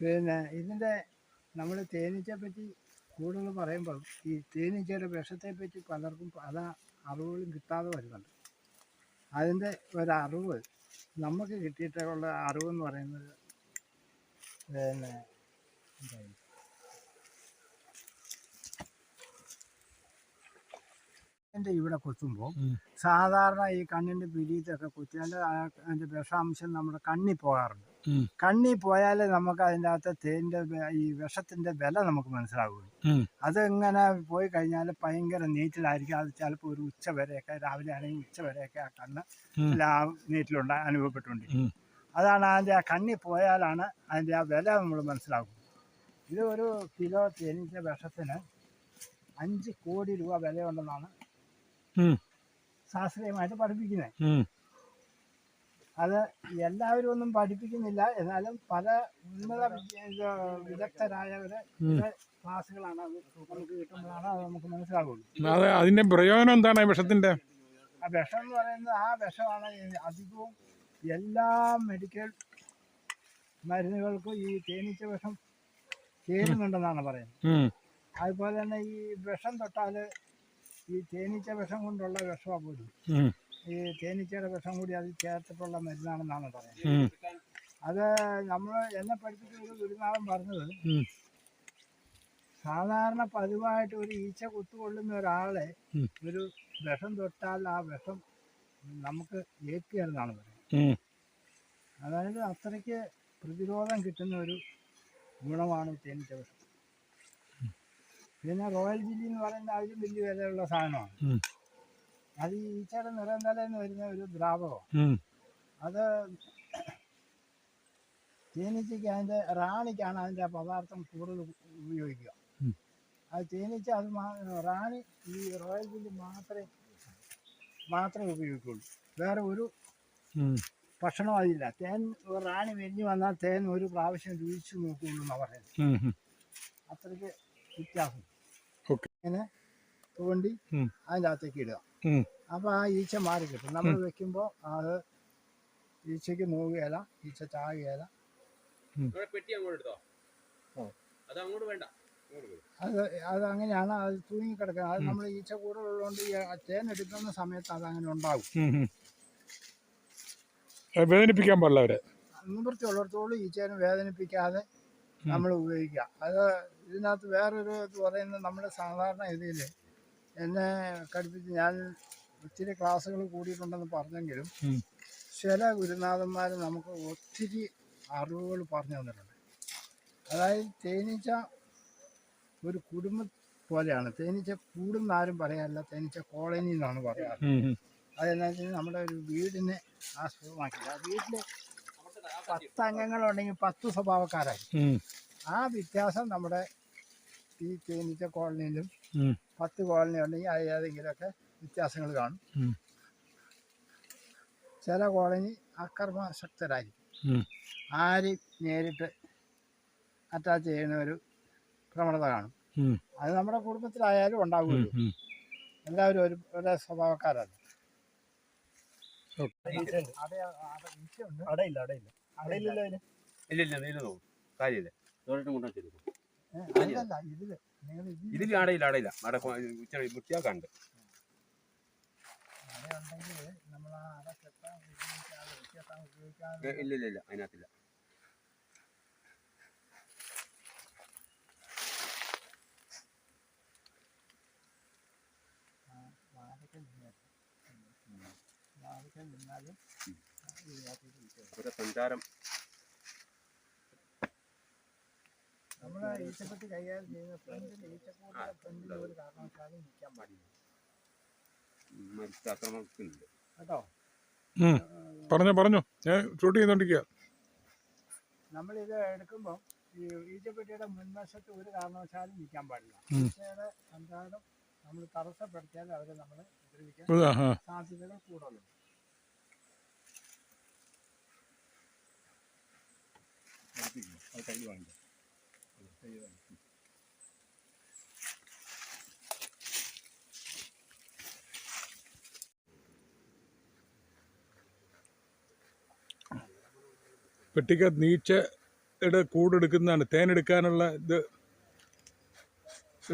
B: പിന്നെ ഇതിൻ്റെ നമ്മൾ തേനീച്ചയെ പറ്റി കൂടുതൽ പറയുമ്പോൾ ഈ തേനീച്ചയുടെ വിഷത്തെ പറ്റി പലർക്കും പല അറിവുകളും കിട്ടാതെ വരുന്നുണ്ട്. അതിൻ്റെ ഒരറിവ് നമുക്ക് കിട്ടിയിട്ടുള്ള അറിവെന്ന് പറയുന്നത് പിന്നെ എൻ്റെ ഇവിടെ കുത്തുമ്പോൾ സാധാരണ ഈ കണ്ണിൻ്റെ പിടിയിലൊക്കെ കുത്തിയാൽ അതിൻ്റെ വിഷാംശം നമ്മുടെ കണ്ണിൽ പോകാറുണ്ട്. കണ്ണിൽ പോയാലേ നമുക്ക് അതിൻ്റെ അകത്ത് തേൻ്റെ ഈ വിഷത്തിൻ്റെ വില നമുക്ക് മനസ്സിലാവുള്ളൂ. അതെങ്ങനെ പോയി കഴിഞ്ഞാൽ ഭയങ്കര നീറ്റിലായിരിക്കും. അത് ചിലപ്പോൾ ഒരു ഉച്ച വരെയൊക്കെ, രാവിലെ ആണെങ്കിൽ ഉച്ച വരെയൊക്കെ ആ കണ്ണ് നീറ്റിലുണ്ട് അനുഭവപ്പെട്ടുകൊണ്ടിരിക്കും. അതാണ് അതിൻ്റെ ആ കണ്ണിൽ പോയാലാണ് അതിൻ്റെ ആ വില നമ്മൾ മനസ്സിലാക്കുന്നത്. ഇത് ഒരു കിലോ തേനീച്ച വിഷത്തിന് 5 കോടി രൂപ വിലയുണ്ടെന്നാണ് ശാസ്ത്രീയമായിട്ട് പഠിപ്പിക്കുന്നത്. അത് എല്ലാവരും ഒന്നും പഠിപ്പിക്കുന്നില്ല. എന്നാലും പല ഉന്നത വിദഗ്ധരായവർ ക്ലാസ്സുകളാണ് അത് നമുക്ക് കിട്ടുമ്പോഴാണ് അത് നമുക്ക് മനസ്സിലാവുള്ളൂ.
A: അതിന്റെ പ്രയോജനം എന്താണ് വിഷത്തിന്റെ?
B: ആ വിഷം എന്ന് പറയുന്നത് ആ വിഷമാണ് അധികവും എല്ലാ മെഡിക്കൽ മരുന്നുകൾക്കും ഈ തേനീച്ച വിഷം ചേരുന്നുണ്ടെന്നാണ് പറയുന്നത്. അതുപോലെ തന്നെ ഈ വിഷം തൊട്ടാൽ ഈ തേനീച്ച വിഷം കൊണ്ടുള്ള വിഷമാണ് പോലും ഈ തേനീച്ചയുടെ വിഷം കൂടി അത് ചേർത്തിട്ടുള്ള മരുന്നാണെന്നാണ് പറയുന്നത്. അത് നമ്മൾ എന്നെ പഠിപ്പിച്ച ഒരു ഗുരുനാഥൻ പറഞ്ഞത്, സാധാരണ പതിവായിട്ട് ഒരു ഈച്ച കുത്തുകൊള്ളുന്ന ഒരാളെ ഒരു വിഷം തൊട്ടാൽ ആ വിഷം നമുക്ക് ഏൽക്കുകയെന്നാണ് പറയുന്നത്. അതായത് അത്രയ്ക്ക് പ്രതിരോധം കിട്ടുന്ന ഒരു ഗുണമാണ് തേനീച്ച വിഷം. പിന്നെ റോയൽ ജെല്ലി എന്ന് പറയുന്ന അതിലും വലിയ വിലയുള്ള സാധനമാണ്. അത് ഈ ഈച്ചയുടെ നിറന്തലേന്ന് വരുന്ന ഒരു ദ്രാവകമാണ്. അത് തേനീച്ചയ്ക്ക് അതിൻ്റെ റാണിക്കാണ് അതിൻ്റെ പദാർത്ഥം കൂടുതൽ ഉപയോഗിക്കുക. അത് തേനീച്ച അത് റാണി ഈ റോയൽ ജെല്ലി മാത്രമേ ഉപയോഗിക്കുള്ളൂ. വേറെ ഒരു ഭക്ഷണം അതില്ല. തേൻ ഒരു റാണി വിരിഞ്ഞ് വന്നാൽ തേൻ ഒരു പ്രാവശ്യം രുചിച്ച് നോക്കുള്ളൂ എന്നാണ് പറയുന്നത്. അത്രയ്ക്ക് വ്യത്യാസം.
A: ഓക്കെ.
B: ഇങ്ങനെ തോണ്ടി അതിൻ്റെ അകത്തേക്ക് ഇടുക. അപ്പോൾ ആ ഈച്ച മാറി കിട്ടും. നമ്മൾ വെക്കുമ്പോൾ അത് ഈച്ചയ്ക്ക് നോവുകയില്ല, ഈച്ച ചാകുകയില്ല.
C: പെട്ടി അങ്ങോട്ട് എടുത്തോ. അത് അങ്ങോട്ട് വേണ്ട.
B: അത് അങ്ങനെയാണ്. അത് തൂങ്ങിക്കിടക്കുന്നത്. അത് നമ്മൾ ഈച്ച കൂടുതലുള്ളതുകൊണ്ട് ഈ തേൻ എടുക്കുന്ന സമയത്ത് അതങ്ങനെ ഉണ്ടാകും.
A: വേദനിപ്പിക്കാൻ പാടില്ല അവരെ.
B: നിവൃത്തിയുള്ളിടത്തോളം ഈച്ചേനെ വേദനിപ്പിക്കാതെ നമ്മൾ ഉപയോഗിക്കുക. അത് ഇതിനകത്ത് വേറൊരു ഇത് പറയുന്നത്, നമ്മുടെ സാധാരണ ഇതിൽ എന്നെ കടുപ്പിച്ച് ഞാൻ ഒത്തിരി ക്ലാസ്സുകൾ കൂടിയിട്ടുണ്ടെന്ന് പറഞ്ഞെങ്കിലും ചില ഗുരുനാഥന്മാർ നമുക്ക് ഒത്തിരി അറിവുകൾ പറഞ്ഞു തന്നിട്ടുണ്ട്. അതായത് തേനീച്ച ഒരു കുടുംബം പോലെയാണ്. തേനീച്ച കൂടുന്നാരും പറയാറില്ല, തേനീച്ച കോളനി എന്നാണ് പറയാറ്. അതെന്താ വെച്ചാൽ നമ്മുടെ ഒരു വീടിനെ ആസ്പദമാക്കില്ല. ആ വീട്ടിൽ 10 അംഗങ്ങളുണ്ടെങ്കിൽ 10 സ്വഭാവക്കാരായി. ആ വ്യത്യാസം നമ്മുടെ ഈ തേനീച്ച കോളനിയിലും 10 കോളനി ഉണ്ടെങ്കിൽ അത് ഏതെങ്കിലുമൊക്കെ വ്യത്യാസങ്ങൾ കാണും. ചില കോളനി അക്രമാസക്തരായിരിക്കും. ആരും നേരിട്ട് അറ്റാച്ച് ചെയ്യുന്ന ഒരു പ്രവണത കാണും. അത് നമ്മുടെ കുടുംബത്തിലായാലും ഉണ്ടാകുമല്ലോ. എല്ലാവരും ഒരേ സ്വഭാവക്കാരല്ല.
C: ഇതിൽ അടയില്ല. അട വൃത്തിയാക്കാണ്ട്. ഇല്ല അതിനകത്തില്ല. സഞ്ചാരം
B: നമ്മളെ ഈച്ചപ്പെട്ടി കൈകാര്യം ചെയ്യുന്ന ഫ്രണ്ടിൽ ഈച്ചക്കൂടിന്റെ ഫ്രണ്ടിൽ ഒരു കാരണവശാലും നിൽക്കാൻ പാടില്ല കേട്ടോ.
A: പറഞ്ഞോ ഞാൻ ഷൂട്ട് ചെയ്തോണ്ടിരിക്കുക.
B: നമ്മളിത് എടുക്കുമ്പോൾ ഈ ഈച്ചപ്പെട്ടിയുടെ മുൻവശത്ത് ഒരു കാരണവശാലും നിൽക്കാൻ പാടില്ല. ഈച്ചയുടെ സഞ്ചാരം നമ്മൾ തടസ്സപ്പെടുത്തിയാൽ അവരെ നമ്മൾ ഉപദ്രവിക്കാൻ സാധ്യതകൾ കൂടുതലുണ്ട്.
A: പെട്ടിക്കകത്ത് നീച്ചയുടെ കൂടെടുക്കുന്നതാണ്, തേനെടുക്കാനുള്ള ഇത്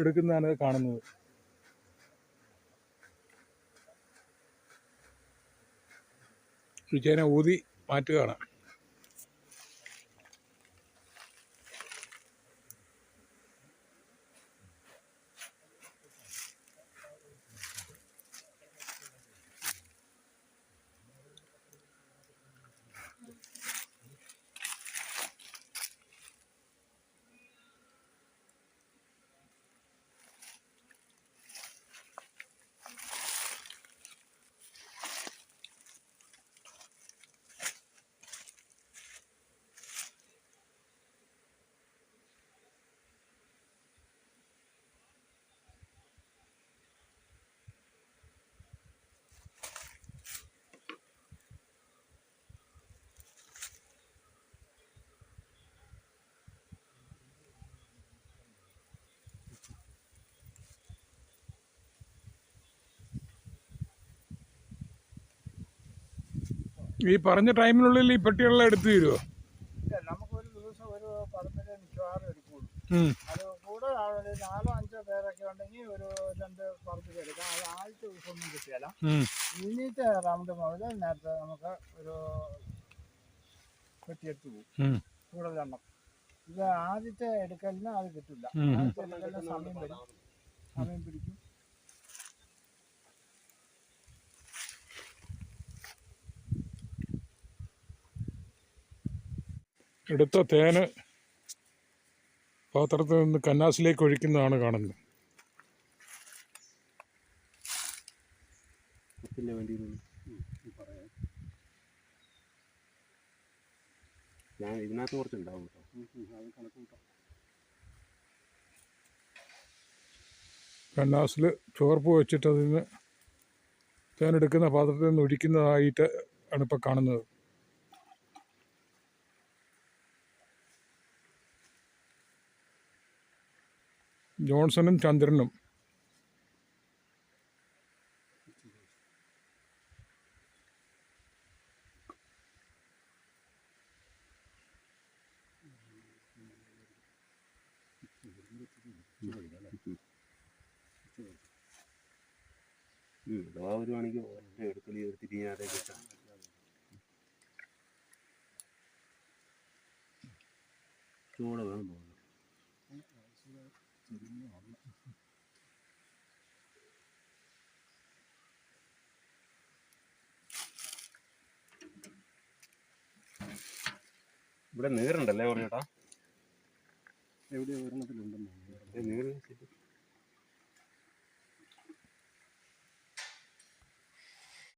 A: എടുക്കുന്നതാണ് കാണുന്നത്. ഈച്ചേനെ ഊതി മാറ്റുകയാണ്. ഈ പറഞ്ഞ ടൈമിനുള്ളിൽ ഈ പെട്ടികളെല്ലാം എടുത്തു തരുമോ?
B: നമുക്കൊരു ദിവസം ഒരു 10 മിക്കവാറും എടുക്കുള്ളൂ. അത് കൂടുതലാണെങ്കിൽ 4-5 പേരൊക്കെ ഉണ്ടെങ്കിൽ ഒരു 2 പറമ്പിൽ എടുക്കാം. അത് ആദ്യത്തെ ദിവസമൊന്നും കിട്ടിയല്ല. ഇന്നത്തെ റൗണ്ട് മുതൽ നേരത്തെ നമുക്ക് ഒരു പെട്ടിയെടുത്ത് പോകും കൂടുതലെണ്ണം. ഇത് ആദ്യത്തെ എടുക്കലിന് അത് കിട്ടില്ല. ആദ്യത്തെ എടുക്കലിന് സമയം പിടിക്കും.
A: എടുത്ത തേന് പാത്രത്തിൽ നിന്ന് കന്നാസിലേക്ക് ഒഴിക്കുന്നതാണ് കാണുന്നത്.
C: ഞാൻ ഇതിനകത്ത് കുറച്ചുണ്ടാവും കേട്ടോ.
A: കന്നാസിൽ ചോർപ്പ് വെച്ചിട്ട് അതിന് തേനെടുക്കുന്ന പാത്രത്തിൽ നിന്ന് ഒഴിക്കുന്നതായിട്ട് ആണ് ഇപ്പോൾ കാണുന്നത്. ജോൺസണും ചന്ദ്രനും.
C: വരുവാണെങ്കിൽ എടുക്കലി തിരിയാതെ കിട്ടാം. ചൂട വേണം തോന്നുന്നു. ഇവിടെ നീറുണ്ടല്ലേ ചേട്ടാ?
D: എവിടെ ഒരെണ്ണത്തിലുണ്ടെന്ന്
C: നീറ്